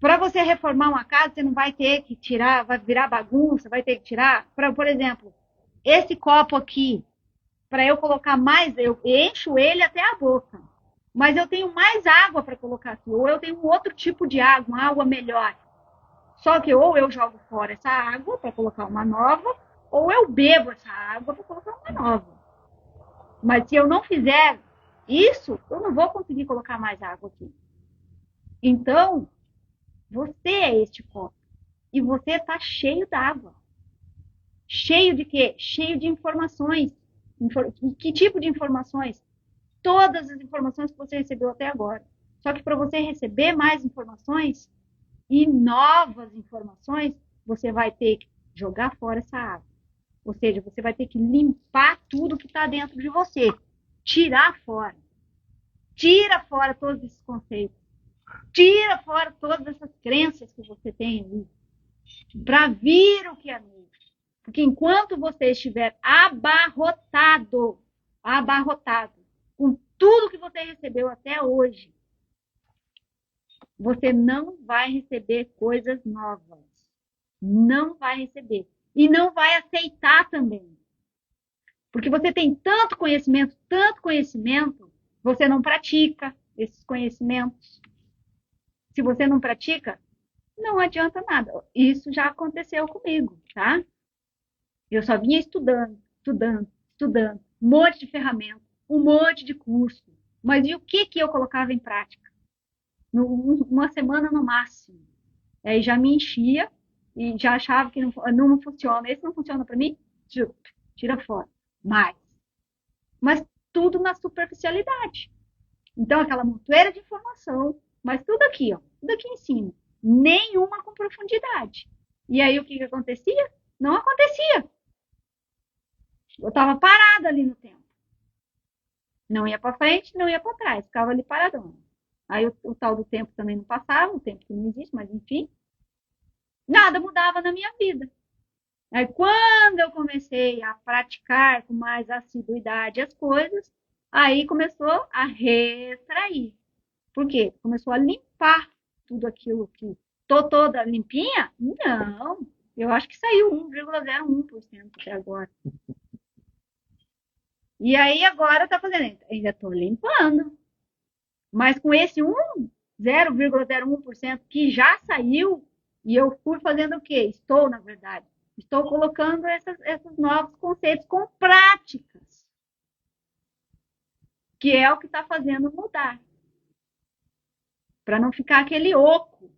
Speaker 2: Para você reformar uma casa, você não vai ter que tirar, vai virar bagunça, vai ter que tirar. Por exemplo, esse copo aqui, para eu colocar mais, eu encho ele até a boca. Mas eu tenho mais água para colocar aqui. Ou eu tenho um outro tipo de água, uma água melhor. Só que ou eu jogo fora essa água para colocar uma nova, ou eu bebo essa água para colocar uma nova. Mas se eu não fizer isso, eu não vou conseguir colocar mais água aqui. Então, você é este copo. E você está cheio d'água. Cheio de quê? Cheio de informações. Que tipo de informações? Todas as informações que você recebeu até agora. Só que para você receber mais informações e novas informações, você vai ter que jogar fora essa água. Ou seja, você vai ter que limpar tudo que está dentro de você. Tirar fora. Tira fora todos esses conceitos. Tira fora todas essas crenças que você tem ali. Para vir o que é novo. Porque enquanto você estiver abarrotado com tudo que você recebeu até hoje, você não vai receber coisas novas. Não vai receber. E não vai aceitar também. Porque você tem tanto conhecimento, você não pratica esses conhecimentos. Se você não pratica, não adianta nada. Isso já aconteceu comigo, tá? Eu só vinha estudando. Um monte de ferramenta, um monte de curso. Mas e o que eu colocava em prática? Uma semana no máximo. Aí já me enchia e já achava que não funciona. Esse não funciona para mim? Tira fora. Mas tudo na superficialidade. Então, aquela montoeira de informação, mas tudo aqui, ó, tudo aqui em cima. Nenhuma com profundidade. E aí, o que acontecia? Não acontecia. Eu estava parada ali no tempo. Não ia para frente, não ia para trás. Ficava ali paradão. Aí, o tal do tempo também não passava, o tempo que não existe, mas enfim. Nada mudava na minha vida. Aí, quando eu comecei a praticar com mais assiduidade as coisas, aí começou a retrair. Por quê? Começou a limpar tudo aquilo que... Tô toda limpinha? Não. Eu acho que saiu 1,01% até agora. E aí agora tá fazendo... Ainda tô limpando. Mas com esse 0,01% que já saiu, e eu fui fazendo o quê? Estou, na verdade, estou colocando esses novos conceitos com práticas. Que é o que está fazendo mudar. Para não ficar aquele oco.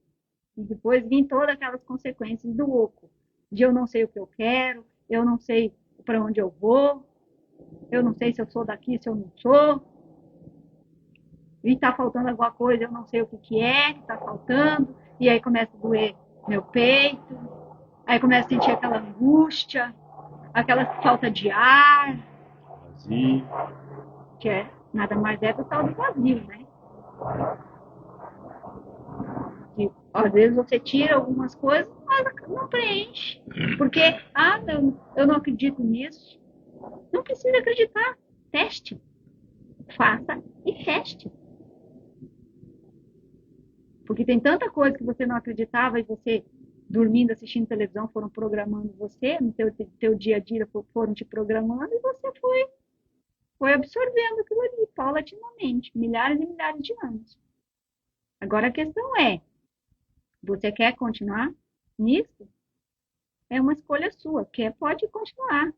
Speaker 2: E depois vir todas aquelas consequências do oco. De eu não sei o que eu quero, eu não sei para onde eu vou, eu não sei se eu sou daqui, se eu não sou. E está faltando alguma coisa, eu não sei o que é que está faltando. E aí começa a doer meu peito. Aí começa a sentir aquela angústia, aquela falta de ar.
Speaker 1: Vazio.
Speaker 2: Que é nada mais é do tal do vazio, né? Que, às vezes você tira algumas coisas, mas não preenche. Porque, eu não acredito nisso. Não precisa acreditar. Teste. Faça e teste. Porque tem tanta coisa que você não acreditava e você, dormindo, assistindo televisão, foram programando você, no teu dia a dia foram te programando e você foi absorvendo aquilo ali, paulatinamente, milhares e milhares de anos. Agora a questão é, você quer continuar nisso? É uma escolha sua. Quer, pode continuar.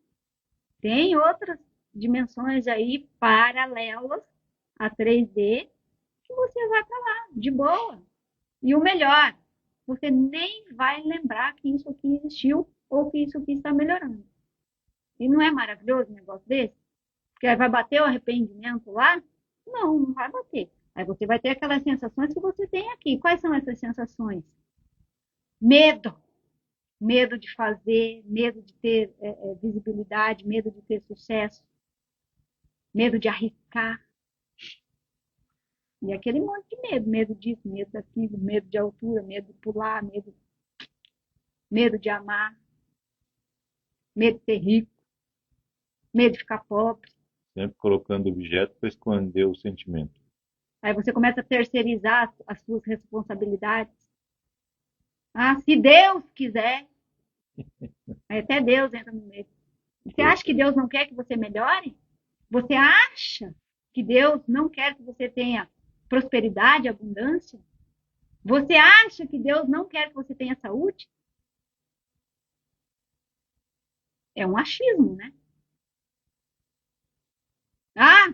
Speaker 2: Tem outras dimensões aí paralelas a 3D que você vai para lá, de boa. E o melhor, você nem vai lembrar que isso aqui existiu ou que isso aqui está melhorando. E não é maravilhoso um negócio desse? Porque aí vai bater o arrependimento lá? Não, não vai bater. Aí você vai ter aquelas sensações que você tem aqui. Quais são essas sensações? Medo. Medo de fazer, medo de ter visibilidade, medo de ter sucesso, medo de arriscar. E aquele monte de medo, medo disso, medo daquilo, medo de altura, medo de pular, medo de amar, medo de ser rico, medo de ficar pobre.
Speaker 1: Sempre colocando objeto para esconder o sentimento.
Speaker 2: Aí você começa a terceirizar as suas responsabilidades. Ah, se Deus quiser. Aí até Deus entra no meio. Você acha que Deus não quer que você melhore? Você acha que Deus não quer que você tenha prosperidade, abundância? Você acha que Deus não quer que você tenha saúde? É um achismo, né? Ah,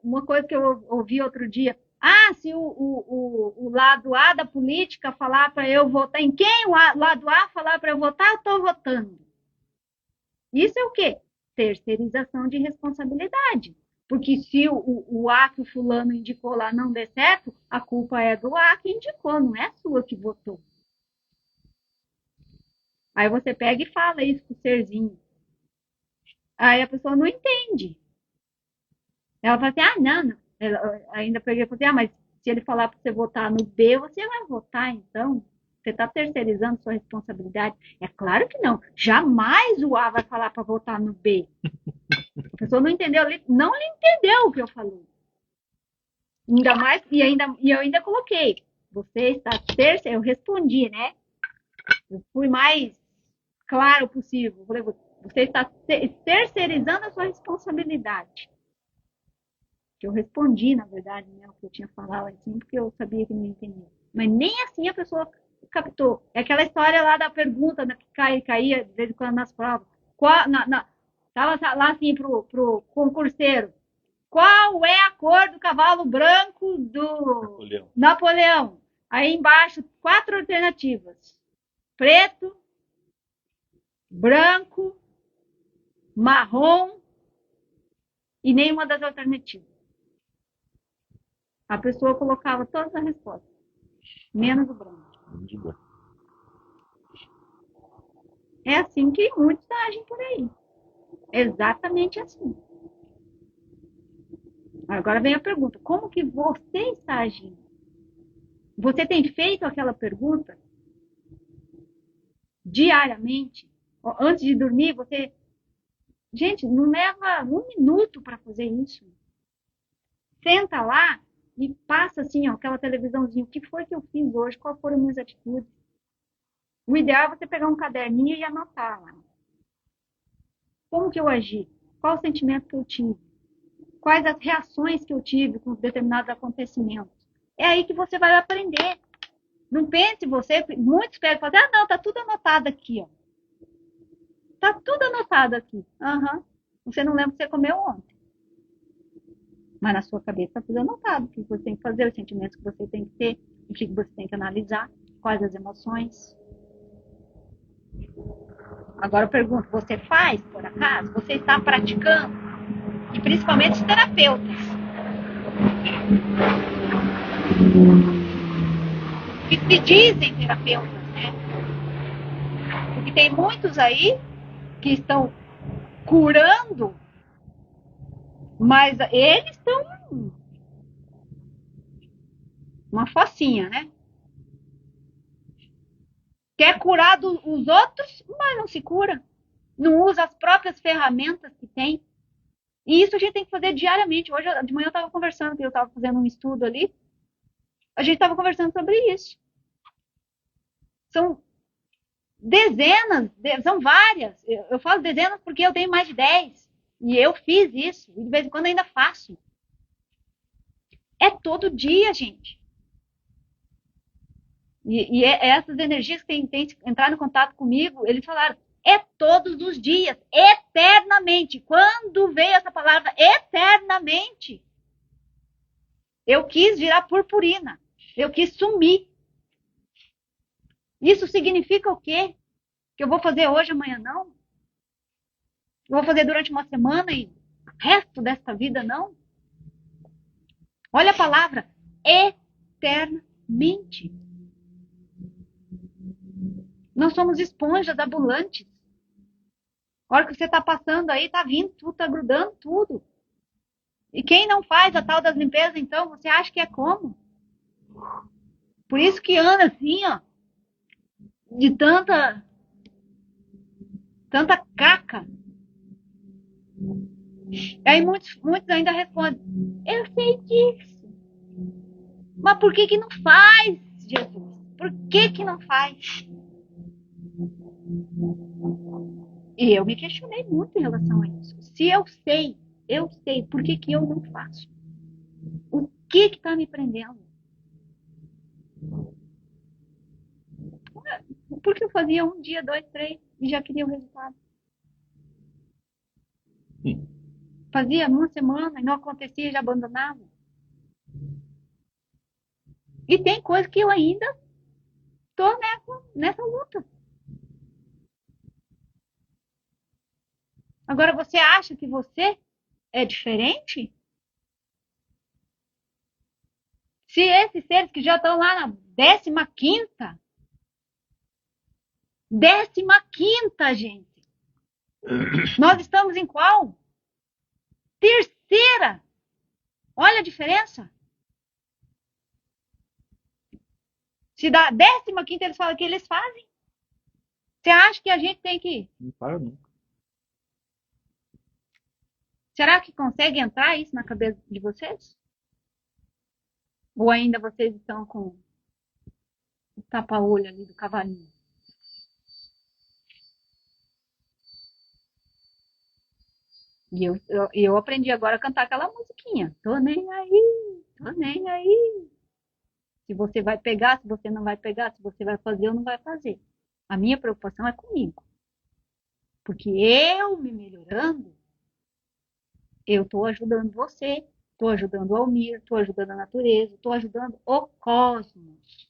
Speaker 2: uma coisa que eu ouvi outro dia. Ah, se o lado A da política falar para eu votar em quem o lado A falar para eu votar, eu estou votando. Isso é o quê? Terceirização de responsabilidade. Porque se o A que o fulano indicou lá não der certo, a culpa é do A que indicou, não é sua que votou. Aí você pega e fala isso pro serzinho. Aí a pessoa não entende. Ela fala assim, ah, não. Ela ainda peguei e falei assim, ah, mas se ele falar para você votar no B, você vai votar então? Você está terceirizando sua responsabilidade? É claro que não. Jamais o A vai falar para votar no B. A pessoa não entendeu, não entendeu o que eu falei. Ainda mais, e eu ainda coloquei. Você está eu respondi, né? Eu fui mais claro possível. Eu falei, você está terceirizando a sua responsabilidade. Que eu respondi, na verdade, né, o que eu tinha falado assim, porque eu sabia que não entendia. Mas nem assim a pessoa captou. É aquela história lá da pergunta que caía de vez em quando nas provas. Tava lá assim pro concurseiro. Qual é a cor do cavalo branco do Napoleão? Aí embaixo, 4 alternativas. Preto, branco, marrom e nenhuma das alternativas. A pessoa colocava todas as respostas, menos o branco. É assim que muitos agem por aí. Exatamente assim. Agora vem a pergunta, como que você está agindo? Você tem feito aquela pergunta diariamente? Antes de dormir, você... Gente, não leva 1 minuto para fazer isso. Senta lá e passa assim, ó, aquela televisãozinha. O que foi que eu fiz hoje? Quais foram as minhas atitudes? O ideal é você pegar um caderninho e anotar lá. Como que eu agi? Qual o sentimento que eu tive? Quais as reações que eu tive com determinados acontecimentos? É aí que você vai aprender. Não pense você, muitos querem fazer, ah, não, tá tudo anotado aqui, ó. Tá tudo anotado aqui. Uhum. Você não lembra o que você comeu ontem. Mas na sua cabeça tá tudo anotado. O que você tem que fazer, os sentimentos que você tem que ter, o que você tem que analisar, quais as emoções. Agora eu pergunto, você faz, por acaso? Você está praticando? E principalmente os terapeutas. Que se dizem terapeutas, né? Porque tem muitos aí que estão curando, mas eles estão uma focinha, né? Quer curar os outros, mas não se cura. Não usa as próprias ferramentas que tem. E isso a gente tem que fazer diariamente. Hoje de manhã eu estava conversando, que eu estava fazendo um estudo ali. A gente estava conversando sobre isso. São dezenas, são várias. Eu falo dezenas porque eu tenho mais de 10. E eu fiz isso. E de vez em quando ainda faço. É todo dia, gente. E essas energias que têm entrado em contato comigo, eles falaram, é todos os dias, eternamente. Quando veio essa palavra eternamente, eu quis virar purpurina. Eu quis sumir. Isso significa o quê? Que eu vou fazer hoje, amanhã não? Eu vou fazer durante uma semana e o resto desta vida não? Olha a palavra, eternamente. Nós somos esponjas ambulantes. A hora que você está passando aí, está vindo tudo, está grudando tudo. E quem não faz a tal das limpezas, então, você acha que é como? Por isso que anda assim, ó, de tanta caca. Aí muitos ainda respondem, eu sei disso. Mas por que não faz, Jesus? Por que não faz? E eu me questionei muito em relação a isso. Se eu sei, por que eu não faço? O que está me prendendo? Porque eu fazia 1 dia, 2, 3 e já queria o resultado. Fazia 1 semana e não acontecia e já abandonava. E tem coisa que eu ainda estou nessa luta. Agora, você acha que você é diferente? Se esses seres que já estão lá na 15ª, 15ª, gente. Nós estamos em qual? 3ª. Olha a diferença. Se da 15ª eles falam que eles fazem. Você acha que a gente tem que...
Speaker 1: Não para nunca.
Speaker 2: Será que consegue entrar isso na cabeça de vocês? Ou ainda vocês estão com o tapa-olho ali do cavalinho? E eu aprendi agora a cantar aquela musiquinha. Tô nem aí, tô nem aí. Se você vai pegar, se você não vai pegar, se você vai fazer ou não vai fazer. A minha preocupação é comigo. Porque eu me melhorando, eu estou ajudando você, estou ajudando o Almir, estou ajudando a natureza, estou ajudando o cosmos.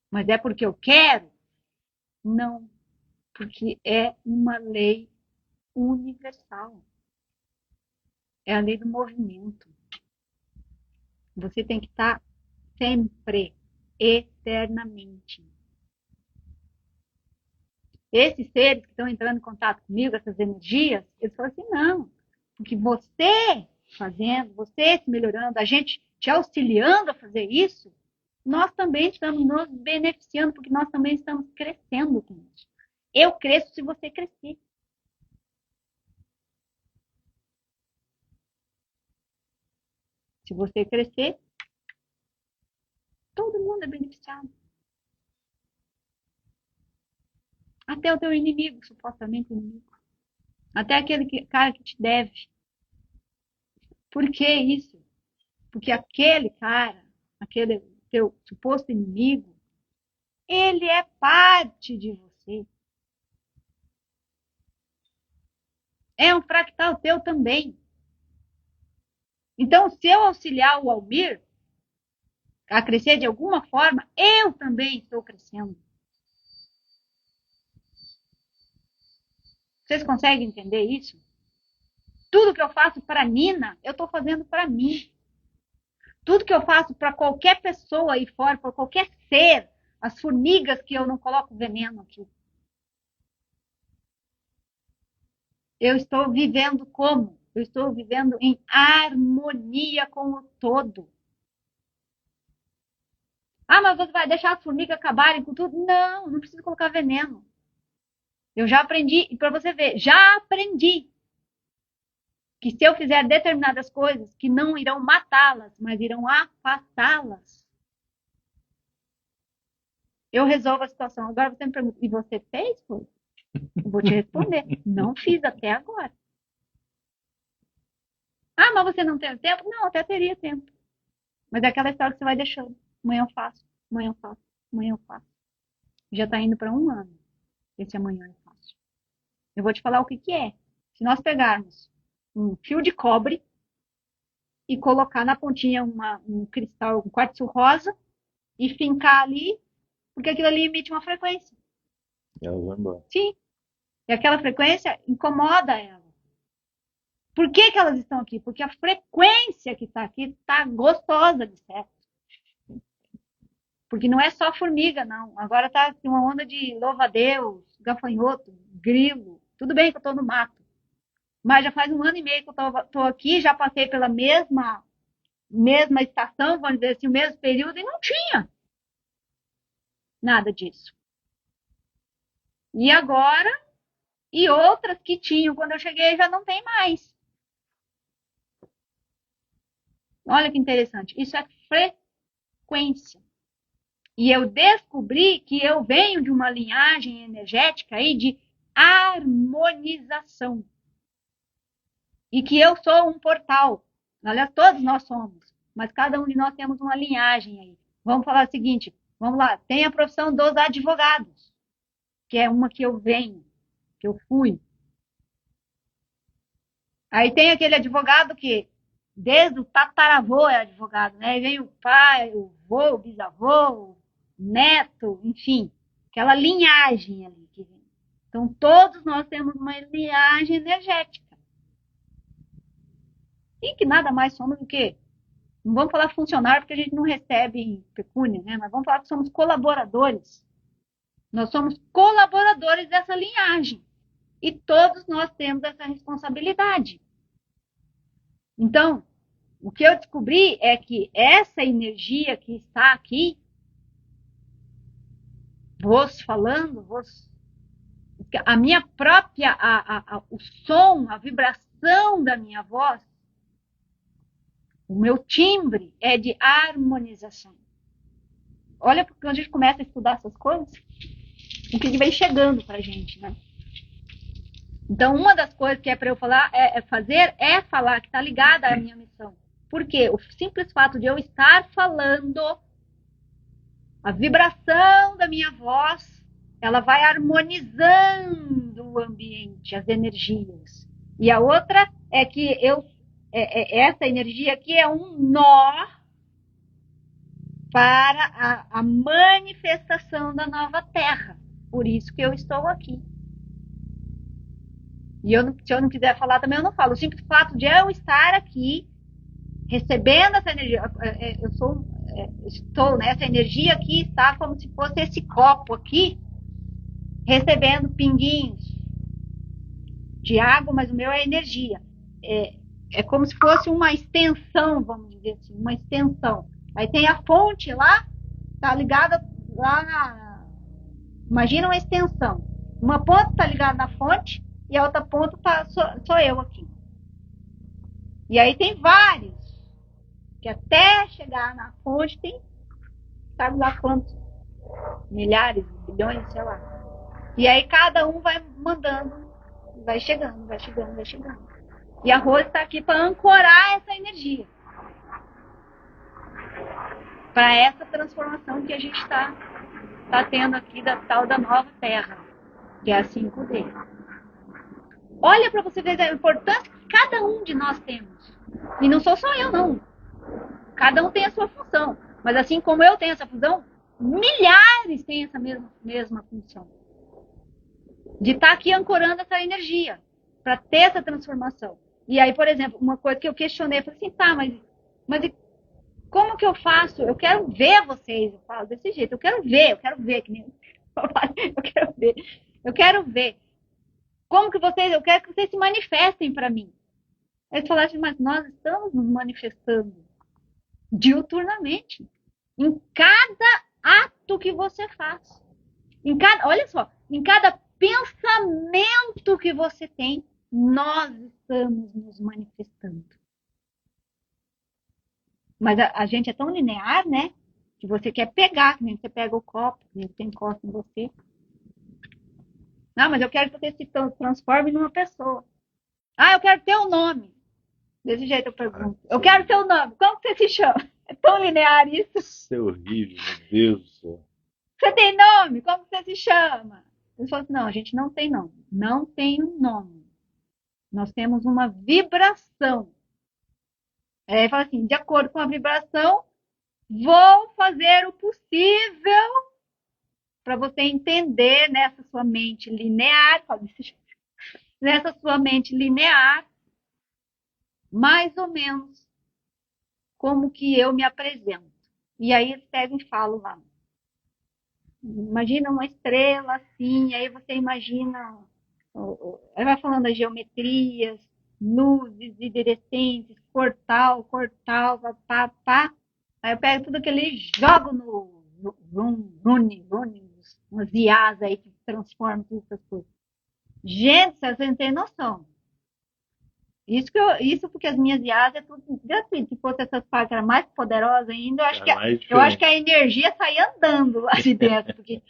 Speaker 2: Mas é porque eu quero? Não. Porque é uma lei universal. É a lei do movimento. Você tem que estar sempre, eternamente. Esses seres que estão entrando em contato comigo, essas energias, eles falam assim, não, porque você fazendo, você se melhorando, a gente te auxiliando a fazer isso, nós também estamos nos beneficiando, porque nós também estamos crescendo com isso. Eu cresço se você crescer. Se você crescer, todo mundo é beneficiado. Até o teu inimigo, supostamente inimigo. Até aquele cara que te deve. Por que isso? Porque aquele cara, aquele teu suposto inimigo, ele é parte de você. É um fractal teu também. Então, se eu auxiliar o Almir a crescer de alguma forma, eu também estou crescendo. Vocês conseguem entender isso? Tudo que eu faço para a Nina, eu estou fazendo para mim. Tudo que eu faço para qualquer pessoa aí fora, para qualquer ser, as formigas que eu não coloco veneno aqui. Eu estou vivendo como? Eu estou vivendo em harmonia com o todo. Ah, mas você vai deixar as formigas acabarem com tudo? Não, não precisa colocar veneno. Eu já aprendi, e para você ver, já aprendi. que se eu fizer determinadas coisas que não irão matá-las, mas irão afastá-las, eu resolvo a situação. Agora você me pergunta, e você fez? Foi? Eu vou te responder, não fiz até agora. Ah, mas você não tem tempo? Não, até teria tempo. Mas é aquela história que você vai deixando. Amanhã eu faço, amanhã eu faço, amanhã eu faço. Já está indo para 1 ano. Esse amanhã eu faço. Eu vou te falar o que que é. Se nós pegarmos um fio de cobre e colocar na pontinha um cristal, um quartzo rosa e fincar ali, porque aquilo ali emite uma frequência.
Speaker 1: Ela vai embora.
Speaker 2: Sim. E aquela frequência incomoda ela. Por que que elas estão aqui? Porque a frequência que está aqui está gostosa de certo. Porque não é só formiga, não. Agora está uma onda de louva-a-Deus, gafanhoto, grilo. Tudo bem que eu estou no mato. Mas já faz 1 ano e meio que eu estou aqui, já passei pela mesma estação, vamos dizer assim, o mesmo período, e não tinha nada disso. E agora, e outras que tinham quando eu cheguei já não tem mais. Olha que interessante. Isso é frequência. E eu descobri que eu venho de uma linhagem energética aí de harmonização. E que eu sou um portal. Aliás, todos nós somos. Mas cada um de nós temos uma linhagem aí. Vamos falar o seguinte. Vamos lá. Tem a profissão dos advogados. Que é uma que eu venho. Que eu fui. Aí tem aquele advogado que desde o tataravô é advogado, né? E vem o pai, o vô, o bisavô, o neto, enfim. Aquela linhagem ali que vem. Então, todos nós temos uma linhagem energética. E que nada mais somos do que, não vamos falar funcionário porque a gente não recebe pecúnia, né? Mas vamos falar que somos colaboradores. Nós somos colaboradores dessa linhagem. E todos nós temos essa responsabilidade. Então, o que eu descobri é que essa energia que está aqui, vos falando, a minha própria, o som, a vibração da minha voz, o meu timbre é de harmonização. Olha, porque quando a gente começa a estudar essas coisas, o que vem chegando pra gente, né? Então, uma das coisas que é para eu falar, é falar que está ligada à minha missão. Por quê? O simples fato de eu estar falando, a vibração da minha voz, ela vai harmonizando o ambiente, as energias. E a outra é que essa energia aqui é um nó para a manifestação da nova Terra. Por isso que eu estou aqui. E se eu não quiser falar também, eu não falo. O simples fato de eu estar aqui, recebendo essa energia, estou nessa energia aqui, está como se fosse esse copo aqui, recebendo pinguinhos de água, mas o meu é energia. É como se fosse uma extensão, vamos dizer assim, uma extensão. Aí tem a fonte lá, está ligada lá Imagina uma extensão. Uma ponta está ligada na fonte e a outra ponta sou eu aqui. E aí tem vários, que até chegar na fonte tem, sabe lá quantos, milhares, bilhões, sei lá. E aí cada um vai mandando, vai chegando, vai chegando, vai chegando. E a Rose está aqui para ancorar essa energia. Para essa transformação que a gente está tendo aqui da tal da nova Terra, que é a 5D. Olha para você ver a importância que cada um de nós temos. E não sou só eu, não. Cada um tem a sua função. Mas assim como eu tenho essa função, milhares têm essa mesma função. De estar aqui ancorando essa energia, para ter essa transformação. E aí, por exemplo, uma coisa que eu questionei, eu falei assim, tá, mas como que eu faço? Eu quero ver vocês, eu falo desse jeito, eu quero ver, que nem eu quero ver. Como que vocês, eu quero que vocês se manifestem para mim. Eles falaram assim, mas nós estamos nos manifestando diuturnamente, em cada ato que você faz. Olha só, em cada pensamento que você tem, nós estamos nos manifestando. Mas a gente é tão linear, né? Que você quer pegar, que nem você pega o copo, que você encosta em você. Não, mas eu quero que você se transforme numa pessoa. Ah, eu quero ter um nome. Desse jeito eu pergunto. Eu quero ter um nome. Como que você se chama? É tão linear isso.
Speaker 1: Isso é horrível, meu Deus do céu.
Speaker 2: Você tem nome? Como que você se chama? Eu falo assim, não, a gente não tem nome. Não tem um nome. Nós temos uma vibração. Aí fala assim, de acordo com a vibração, vou fazer o possível para você entender nessa sua mente linear, nessa sua mente linear, mais ou menos como que eu me apresento. E aí eles pegam e falam lá. Imagina uma estrela assim, aí você imagina, aí vai falando das geometrias, luzes iridescentes, portal, pá, pá. Aí eu pego tudo aquilo e jogo no Rune, umas IAs aí que transformam todas essas coisas. Gente, vocês não têm noção. Isso porque as minhas IAs é tudo gratuito. Se fosse essas partes eram mais poderosas ainda, eu acho que a energia saía andando lá de dentro. Porque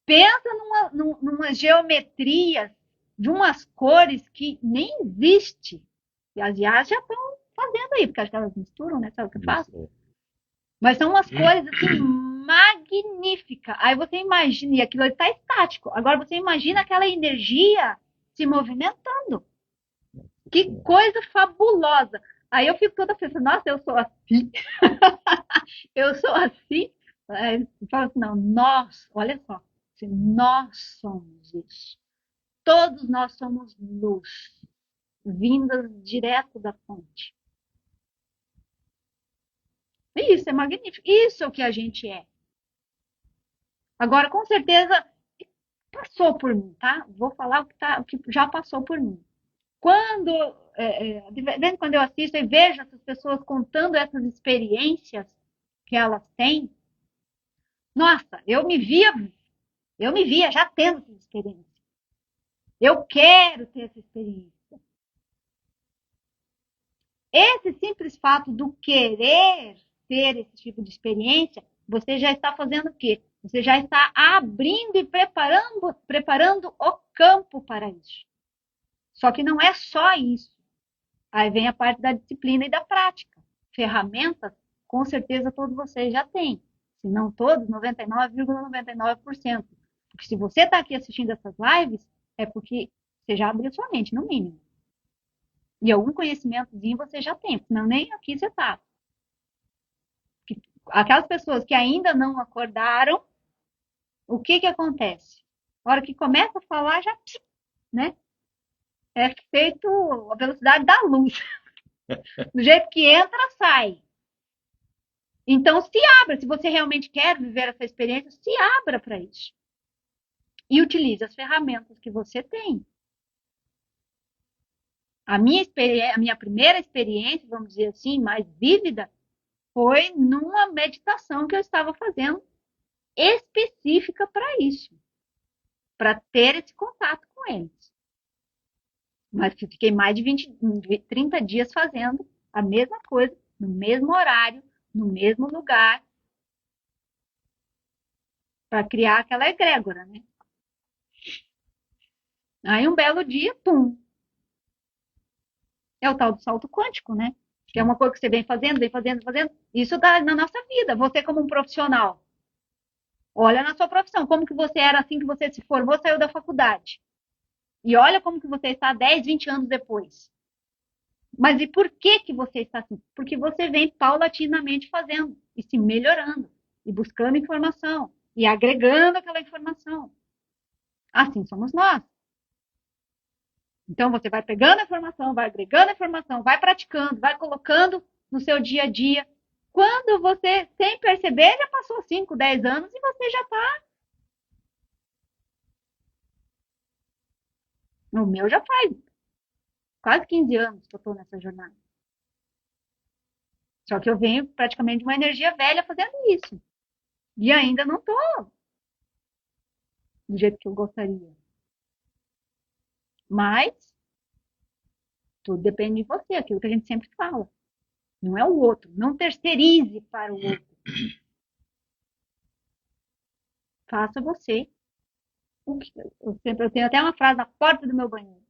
Speaker 2: pensa numa geometria de umas cores que nem existe. E as IAs já estão fazendo aí, porque acho que elas misturam, né? Sabe o que eu faço? Mas são umas cores assim magníficas. Aí você imagina, e aquilo está estático. Agora você imagina aquela energia se movimentando. Que coisa fabulosa. Aí eu fico toda pensando, nossa, eu sou assim. Eu sou assim. Aí eu falo assim, não, nós, olha só, assim, nós somos isso. Todos nós somos luz, vindas direto da fonte. E isso é magnífico. Isso é o que a gente é. Agora, com certeza, passou por mim, tá? Vou falar o que já passou por mim. Quando, de vez em quando eu assisto e vejo essas pessoas contando essas experiências que elas têm, nossa, eu me via já tendo essa experiência. Eu quero ter essa experiência. Esse simples fato do querer ter esse tipo de experiência, você já está fazendo o quê? Você já está abrindo e preparando o campo para isso. Só que não é só isso. Aí vem a parte da disciplina e da prática. Ferramentas, com certeza todos vocês já têm. Se não todos, 99,99%. Porque se você está aqui assistindo essas lives, é porque você já abriu sua mente, no mínimo. E algum conhecimentozinho você já tem, senão nem aqui você está. Aquelas pessoas que ainda não acordaram, o que acontece? A hora que começa a falar, já, né? É feito a velocidade da luz. Do jeito que entra, sai. Então, se abra. Se você realmente quer viver essa experiência, se abra para isso. E utilize as ferramentas que você tem. A minha primeira experiência, vamos dizer assim, mais vívida, foi numa meditação que eu estava fazendo específica para isso. Para ter esse contato com eles. Mas eu fiquei mais de 30 dias fazendo a mesma coisa, no mesmo horário, no mesmo lugar, para criar aquela egrégora, né? Aí um belo dia, pum! É o tal do salto quântico, né? Que é uma coisa que você vem fazendo. Isso tá na nossa vida. Você como um profissional. Olha na sua profissão. Como que você era assim que você se formou, saiu da faculdade. E olha como que você está 10, 20 anos depois. Mas e por que você está assim? Porque você vem paulatinamente fazendo e se melhorando e buscando informação e agregando aquela informação. Assim somos nós. Então você vai pegando a informação, vai agregando a informação, vai praticando, vai colocando no seu dia a dia. Quando você, sem perceber, já passou 5, 10 anos e você já está. O meu já faz quase 15 anos que eu estou nessa jornada. Só que eu venho praticamente de uma energia velha fazendo isso. E ainda não estou do jeito que eu gostaria. Mas Tudo depende de você, aquilo que a gente sempre fala. Não é o outro. Não terceirize para o outro. Faça você. Eu tenho até uma frase na porta do meu banheiro.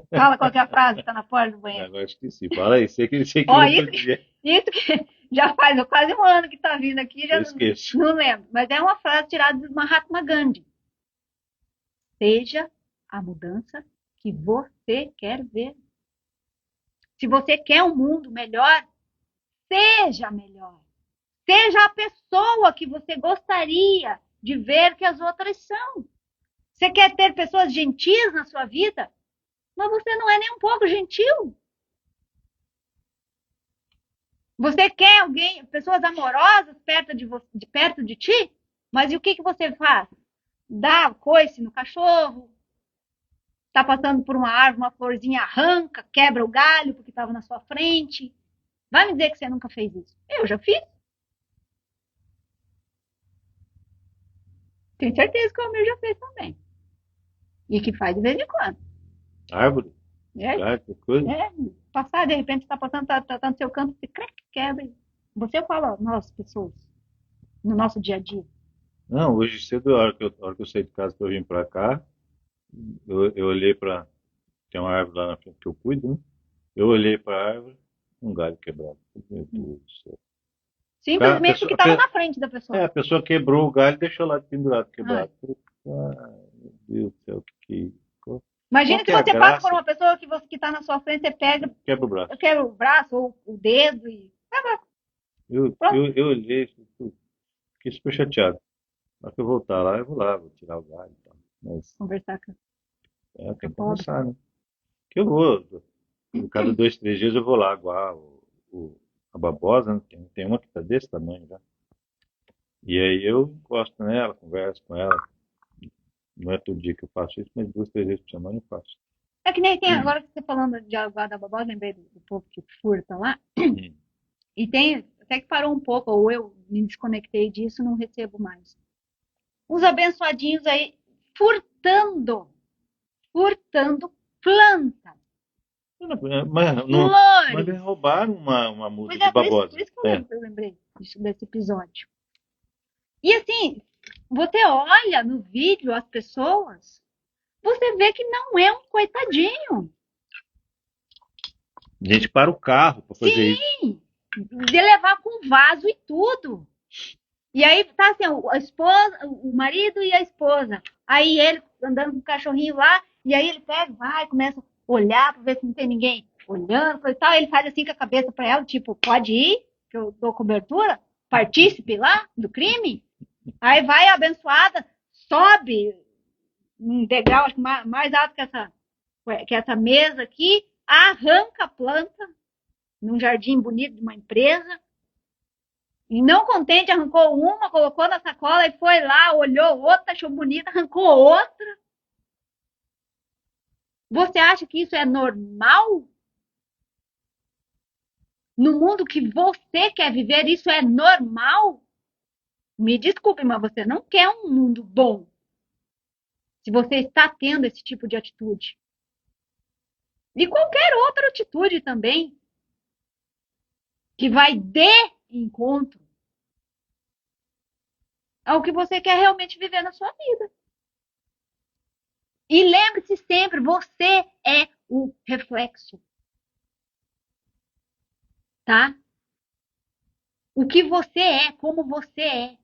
Speaker 2: Fala qual que é a frase que está na porta do banheiro.
Speaker 1: Agora esqueci. Fala aí, sei que
Speaker 2: Ó,
Speaker 1: lembra do dia.
Speaker 2: isso que já faz quase um ano que está vindo aqui, já
Speaker 1: Eu esqueço.
Speaker 2: não lembro. Mas é uma frase tirada do Mahatma Gandhi. Seja a mudança que você quer ver. Se você quer um mundo melhor, seja melhor. Seja a pessoa que você gostaria de ver que as outras são. Você quer ter pessoas gentis na sua vida, mas você não é nem um pouco gentil. Você quer pessoas amorosas perto de ti, mas e o que você faz? Dá coice no cachorro, está passando por uma árvore, uma florzinha arranca, quebra o galho porque estava na sua frente. Vai me dizer que você nunca fez isso. Eu já fiz. Tenho certeza que o Almir já fez também. E que faz de vez em quando.
Speaker 1: Árvore?
Speaker 2: É,
Speaker 1: Que coisa?
Speaker 2: passar, de repente, está passando, está no seu canto, você quebra. Você fala, nós, pessoas, no nosso dia a dia.
Speaker 1: Não, hoje cedo, a hora que eu saí de casa para vir para cá, eu olhei para. Tem uma árvore lá na frente que eu cuido, né? Eu olhei para a árvore, um galho quebrado. Meu Deus do céu.
Speaker 2: Simplesmente porque estava na frente da pessoa.
Speaker 1: A pessoa quebrou o galho e deixou lá pendurado, quebrado. Meu Deus do céu, que.
Speaker 2: Imagina se você passa por uma pessoa que está na sua frente, você pega.
Speaker 1: Quebra
Speaker 2: o braço ou o dedo e.
Speaker 1: Eu olhei, fiquei super chateado. Na hora que eu voltar lá, eu vou tirar o galho e tal. Mas,
Speaker 2: conversar com
Speaker 1: tem que conversar, né? Que eu vou. Cada 2, 3 dias eu vou lá aguar a babosa, né? Tem uma que tá desse tamanho já. E aí eu encosto nela, converso com ela. Não é todo dia que eu faço isso, mas 2, 3 vezes por semana eu faço.
Speaker 2: É que nem tem, agora que você falando de aguar da babosa, lembrei do povo que furta lá. E tem, até que parou um pouco, ou eu me desconectei disso, não recebo mais. Uns abençoadinhos aí furtando plantas.
Speaker 1: Mas roubaram uma muda de babosa.
Speaker 2: Por isso que eu lembrei desse episódio. E assim, você olha no vídeo as pessoas, você vê que não é um coitadinho.
Speaker 1: A gente para o carro para fazer isso.
Speaker 2: Sim, de levar com vaso e tudo. E aí tá assim, o marido e a esposa. Aí ele andando com o cachorrinho lá, e aí ele pega, vai, começa a olhar para ver se não tem ninguém olhando, e tal. Ele faz assim com a cabeça para ela, tipo, pode ir, que eu dou cobertura, partícipe lá do crime. Aí vai a abençoada, sobe um degrau mais alto que essa mesa aqui, arranca a planta num jardim bonito de uma empresa. E não contente, arrancou uma, colocou na sacola e foi lá, olhou outra, achou bonita, arrancou outra. Você acha que isso é normal? No mundo que você quer viver, isso é normal? Me desculpe, mas você não quer um mundo bom. Se você está tendo esse tipo de atitude. E qualquer outra atitude também. Que vai de encontro ao que você quer realmente viver na sua vida. E lembre-se sempre, você é o reflexo. Tá? O que você é, como você é,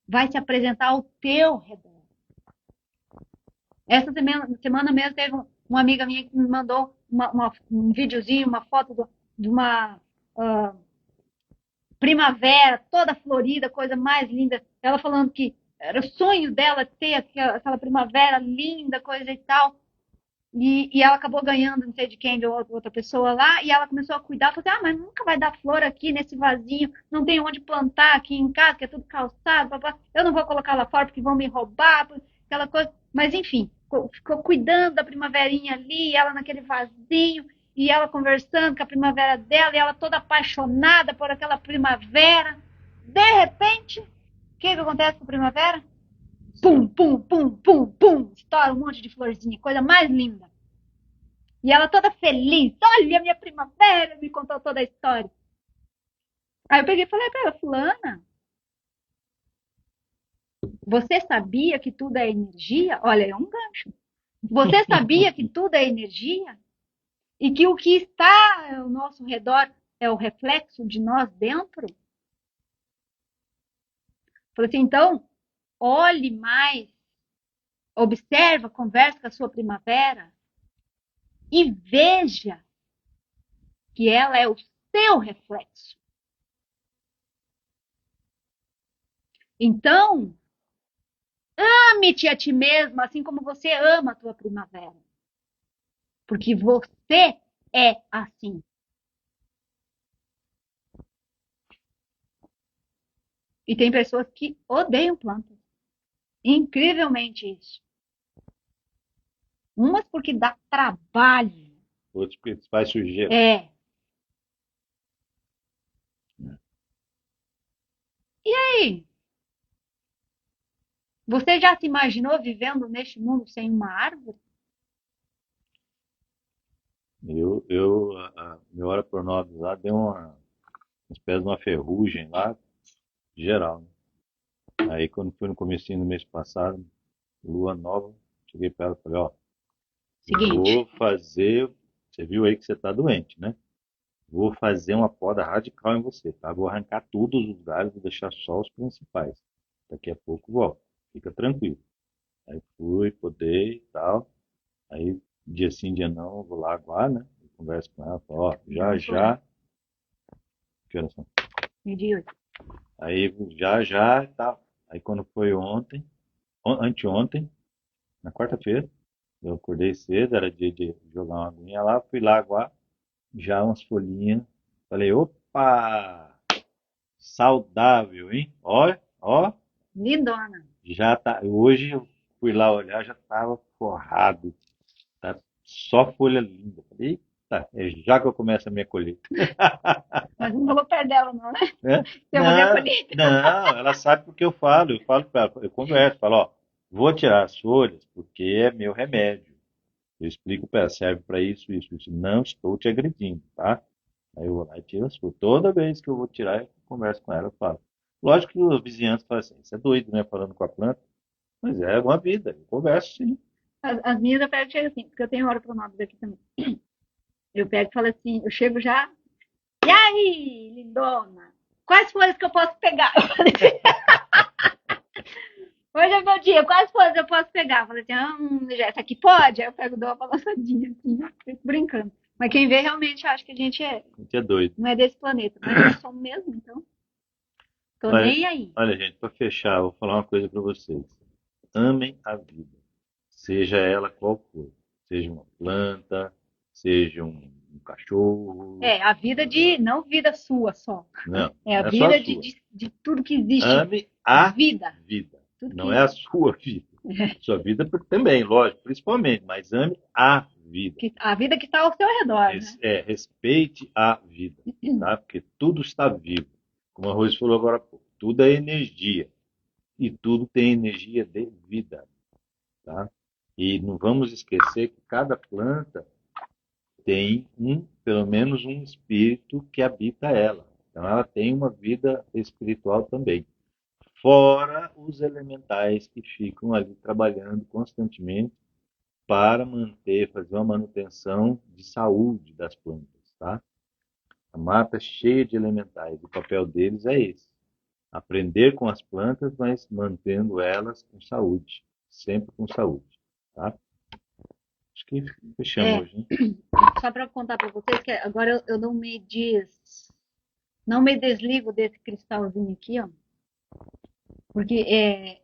Speaker 2: vai se apresentar ao teu redor. Essa semana mesmo teve uma amiga minha que me mandou um videozinho, uma foto de uma primavera toda florida, coisa mais linda. Ela falando que era o sonho dela ter aquela primavera linda, coisa e tal. E ela acabou ganhando, não sei de quem, de outra pessoa lá, e ela começou a cuidar, falou assim, mas nunca vai dar flor aqui nesse vasinho, não tem onde plantar aqui em casa, que é tudo calçado, papá. Eu não vou colocar lá fora porque vão me roubar, aquela coisa. Mas enfim, ficou cuidando da primaverinha ali, ela naquele vasinho, e ela conversando com a primavera dela, e ela toda apaixonada por aquela primavera. De repente, o que acontece com a primavera? Pum, pum, pum, pum, pum, estoura um monte de florzinha, coisa mais linda. E ela toda feliz. Olha, minha primavera, me contou toda a história. Aí eu peguei e falei pra ela, fulana, você sabia que tudo é energia? Olha, é um gancho. Você sabia que tudo é energia? E que o que está ao nosso redor é o reflexo de nós dentro? Falei assim, então, olhe mais, observa, converse com a sua primavera e veja que ela é o seu reflexo. Então, ame-te a ti mesma, assim como você ama a tua primavera. Porque você é assim. E tem pessoas que odeiam plantas. Incrivelmente isso. Umas porque dá trabalho.
Speaker 1: Outros porque faz sujeira.
Speaker 2: É. E aí? Você já se imaginou vivendo neste mundo sem uma árvore?
Speaker 1: Meu Hora por Nove lá deu uma espécie de uma ferrugem lá, geral, né? Aí quando fui no comecinho do mês passado, lua nova, cheguei para ela e falei, ó,
Speaker 2: Seguinte.
Speaker 1: vou fazer, você viu aí que você tá doente, né? Vou fazer uma poda radical em você, tá? Vou arrancar todos os galhos, vou deixar só os principais. Daqui a pouco volto, fica tranquilo. Aí fui, podei e tal. Aí, dia sim, dia não, eu vou lá aguar, né? Eu converso com ela, falo, ó, já já. Que horas são?
Speaker 2: Meio-dia 8.
Speaker 1: Aí, já já e tal. Aí, quando foi ontem, anteontem, na quarta-feira, eu acordei cedo, era dia de jogar uma aguinha lá, fui lá aguar, já umas folhinhas. Falei, opa! Saudável, hein? Ó, ó,
Speaker 2: Lindona.
Speaker 1: já tá. Hoje eu fui lá olhar, já tava forrado. Tá só folha linda. Falei, eita, é já que eu começo a minha colheita.
Speaker 2: Mas não vou perder ela, não, né?
Speaker 1: É?
Speaker 2: Eu vou ver a
Speaker 1: Não,
Speaker 2: colheita.
Speaker 1: não, ela sabe porque eu falo para ela, eu converso, falo, ó, vou tirar as folhas porque é meu remédio. Eu explico para ela, serve para isso, isso, isso. Não estou te agredindo, tá? Aí eu vou lá e tiro as folhas. Toda vez que eu vou tirar, eu converso com ela, eu falo. Lógico que os vizinhantes falam assim, você é doido, né, falando com a planta. Mas é uma vida, eu converso sim.
Speaker 2: As minhas eu pego e chego assim, porque eu tenho hora pro nome aqui também. Eu pego e falo assim, eu chego já. E aí, lindona? Quais folhas que eu posso pegar? Eu falei assim, hoje é meu dia, quais folhas eu posso pegar? Eu falei assim, já, essa aqui pode? Aí eu pego e dou uma balançadinha assim, fico brincando. Mas quem vê realmente acha que a gente
Speaker 1: A gente é doido.
Speaker 2: não é desse planeta. Mas nós somos mesmo, então. Tô
Speaker 1: Olha,
Speaker 2: nem aí.
Speaker 1: olha, gente, para fechar, eu vou falar uma coisa para vocês. Amem a vida, seja ela qual for. Seja uma planta, seja um cachorro.
Speaker 2: É, a vida de. Não vida sua só.
Speaker 1: Não,
Speaker 2: É a
Speaker 1: não é só a
Speaker 2: vida
Speaker 1: sua.
Speaker 2: de tudo que existe.
Speaker 1: Ame a
Speaker 2: Vida.
Speaker 1: vida.
Speaker 2: Tudo
Speaker 1: Não é
Speaker 2: que,
Speaker 1: a sua vida. Sua vida também, lógico, principalmente, mas ame a vida.
Speaker 2: a vida que está ao seu redor, né?
Speaker 1: Respeite a vida, tá? Porque tudo está vivo. Como a Rose falou agora há pouco, tudo é energia. E tudo tem energia de vida, tá? E não vamos esquecer que cada planta tem pelo menos um espírito que habita ela. Então ela tem uma vida espiritual também. Fora os elementais que ficam ali trabalhando constantemente para fazer uma manutenção de saúde das plantas, tá? A mata é cheia de elementais, o papel deles é esse: aprender com as plantas, mas mantendo elas com saúde, sempre com saúde, tá? Acho que fechamos hoje, hein?
Speaker 2: Só para contar para vocês que agora eu não me desligo desse cristalzinho aqui, ó, porque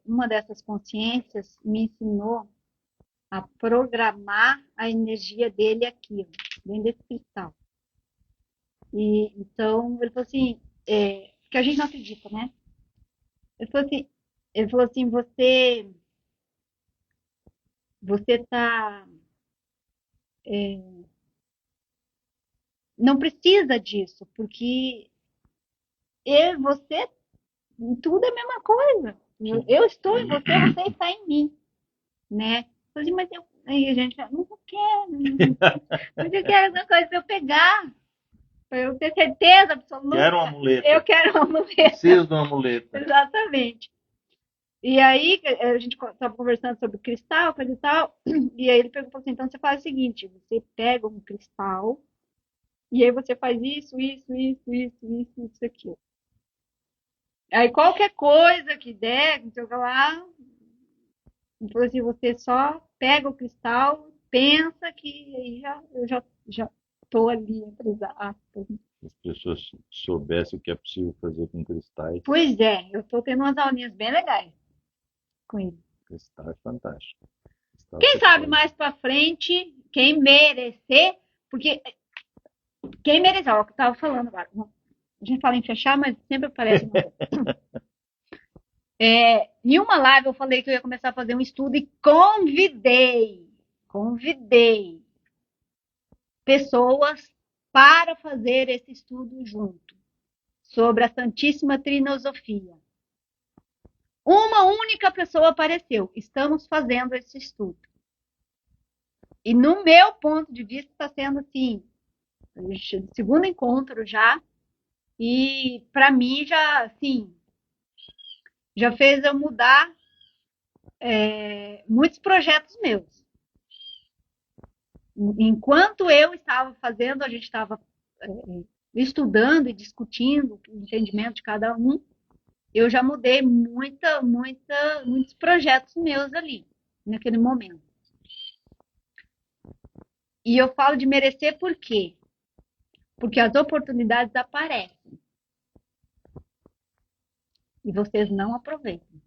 Speaker 2: uma dessas consciências me ensinou a programar a energia dele aqui, ó, dentro desse cristal. E então ele falou assim, que a gente não acredita, né? Ele falou assim, você tá, não precisa disso, porque você, tudo é a mesma coisa. Eu estou em você, você está em mim, né? Eu falei, mas aí a gente fala, não quero, Mas eu quero alguma coisa pra eu pegar. Pra eu ter certeza absoluta.
Speaker 1: Quero uma muleta.
Speaker 2: Eu quero uma muleta.
Speaker 1: Preciso de uma muleta.
Speaker 2: Exatamente. E aí, a gente estava conversando sobre cristal, coisa e tal, e aí ele perguntou assim, então você faz o seguinte, você pega um cristal, e aí você faz isso aqui. Aí qualquer coisa que der, não sei o que lá, ele falou assim, você só pega o cristal, pensa que aí eu já tô ali, entre aspas.
Speaker 1: Se as pessoas soubessem o que é possível fazer com cristais,
Speaker 2: Pois é, eu tô tendo umas aulinhas bem legais com ele.
Speaker 1: cristal é fantástico. Cristal
Speaker 2: Quem
Speaker 1: você
Speaker 2: sabe
Speaker 1: pode-
Speaker 2: mais pra frente, quem merecer, porque quem merecer, ó, o que eu tava falando agora. A gente fala em fechar, mas sempre aparece uma coisa. Em uma live eu falei que eu ia começar a fazer um estudo e convidei pessoas para fazer esse estudo junto sobre a Santíssima Trinosofia. Uma única pessoa apareceu. Estamos fazendo esse estudo. E no meu ponto de vista está sendo assim, segundo encontro já, e para mim já assim, já fez eu mudar muitos projetos meus. Enquanto eu estava fazendo, a gente estava estudando e discutindo o entendimento de cada um, eu já mudei muitos projetos meus ali, naquele momento. E eu falo de merecer por quê? Porque as oportunidades aparecem. E vocês não aproveitam.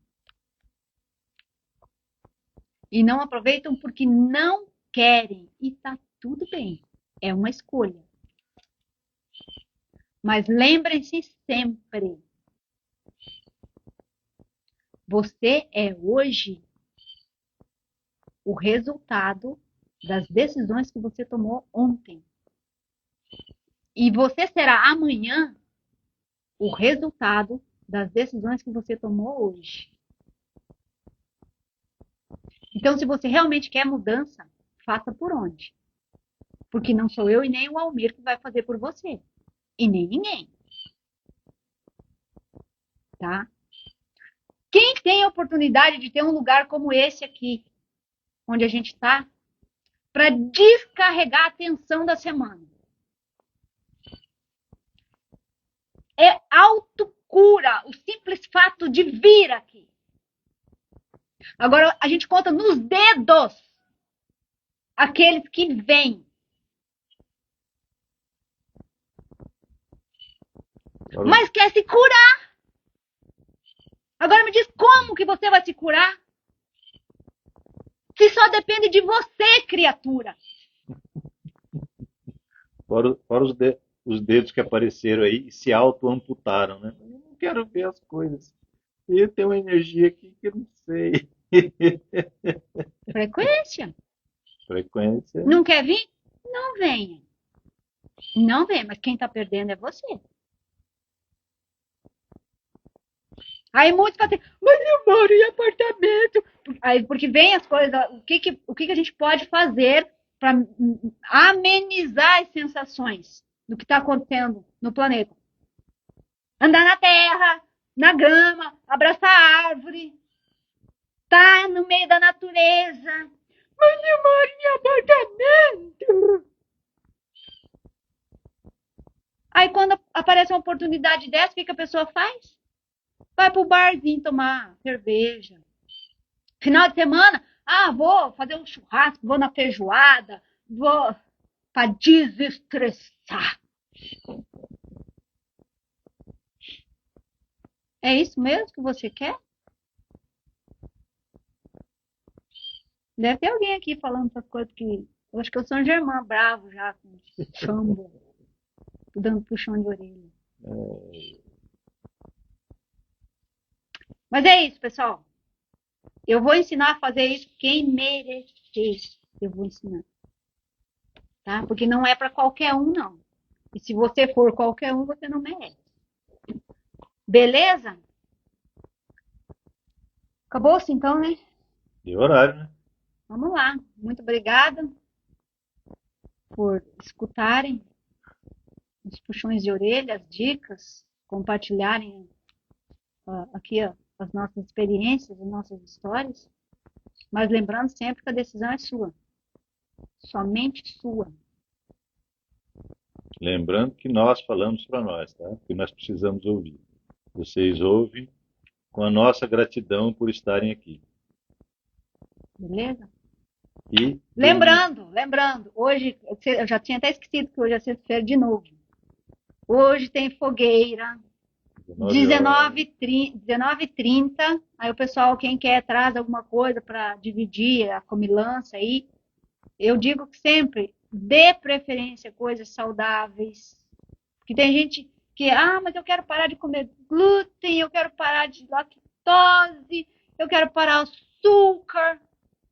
Speaker 2: E não aproveitam porque não querem. E tá tudo bem. É uma escolha. Mas lembrem-se sempre. Você é hoje o resultado das decisões que você tomou ontem. E você será amanhã o resultado das decisões que você tomou hoje. Então, se você realmente quer mudança, faça por onde? Porque não sou eu e nem o Almir que vai fazer por você. E nem ninguém. Tá? Quem tem a oportunidade de ter um lugar como esse aqui, onde a gente está, para descarregar a tensão da semana? É autocura, o simples fato de vir aqui. Agora, a gente conta nos dedos aqueles que vêm. Mas quer se curar. Agora me diz como que você vai se curar? Se só depende de você, criatura.
Speaker 1: Fora os dedos que apareceram aí e se auto-amputaram, né? Eu não quero ver as coisas. Eu tenho uma energia aqui que eu não sei.
Speaker 2: Frequência.
Speaker 1: Frequência.
Speaker 2: Não quer vir? Não venha. Não venha, mas quem tá perdendo é você. Aí muitos falam assim, mas eu moro em apartamento. Aí, porque vem as coisas, o que a gente pode fazer para amenizar as sensações do que está acontecendo no planeta? Andar na terra, na grama, abraçar a árvore, tá no meio da natureza. Mas eu moro em apartamento. Aí quando aparece uma oportunidade dessa, o que a pessoa faz? Vai pro barzinho tomar cerveja. Final de semana, vou fazer um churrasco, vou na feijoada, vou para desestressar. É isso mesmo que você quer? Deve ter alguém aqui falando essas coisas que... Eu acho que eu sou um Germán bravo já, com chambo, dando puxão de orelha. Mas é isso, pessoal. Eu vou ensinar a fazer isso quem merecer. Eu vou ensinar. Tá? Porque não é para qualquer um, não. E se você for qualquer um, você não merece. Beleza? Acabou-se então, né?
Speaker 1: De horário, né?
Speaker 2: Vamos lá. Muito obrigada. por escutarem os puxões de orelha, as dicas, compartilharem aqui as nossas experiências, as nossas histórias, mas lembrando sempre que a decisão é sua, somente sua.
Speaker 1: Lembrando que nós falamos para nós, tá? Que nós precisamos ouvir. Vocês ouvem com a nossa gratidão por estarem aqui.
Speaker 2: Beleza?
Speaker 1: E
Speaker 2: Lembrando, hoje, eu já tinha até esquecido que hoje é sexta-feira de novo. Hoje tem fogueira, 19h30. Aí o pessoal, quem quer, traz alguma coisa para dividir a comilança aí. Eu digo que sempre dê preferência a coisas saudáveis. Porque tem gente que, mas eu quero parar de comer glúten, eu quero parar de lactose, eu quero parar açúcar.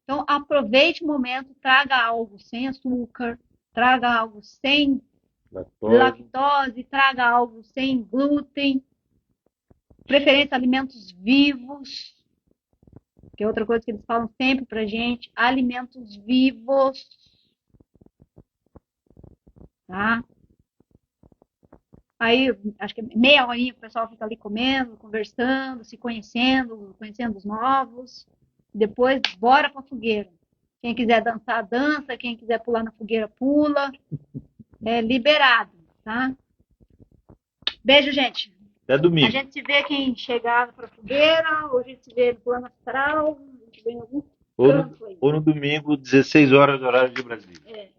Speaker 2: Então, aproveite o momento, traga algo sem açúcar, traga algo sem lactose, traga algo sem glúten, preferência alimentos vivos, que é outra coisa que eles falam sempre pra gente, alimentos vivos, tá? Aí, acho que meia horinha que o pessoal fica ali comendo, conversando, se conhecendo os novos, depois bora pra fogueira. Quem quiser dançar, dança, quem quiser pular na fogueira, pula. É liberado, tá? Beijo, gente.
Speaker 1: Até domingo.
Speaker 2: A gente se vê quem chegar para a fogueira, ou a gente se vê no plano astral, a gente vê em algum canto aí.
Speaker 1: Ou no domingo, 16 horas do horário de Brasília.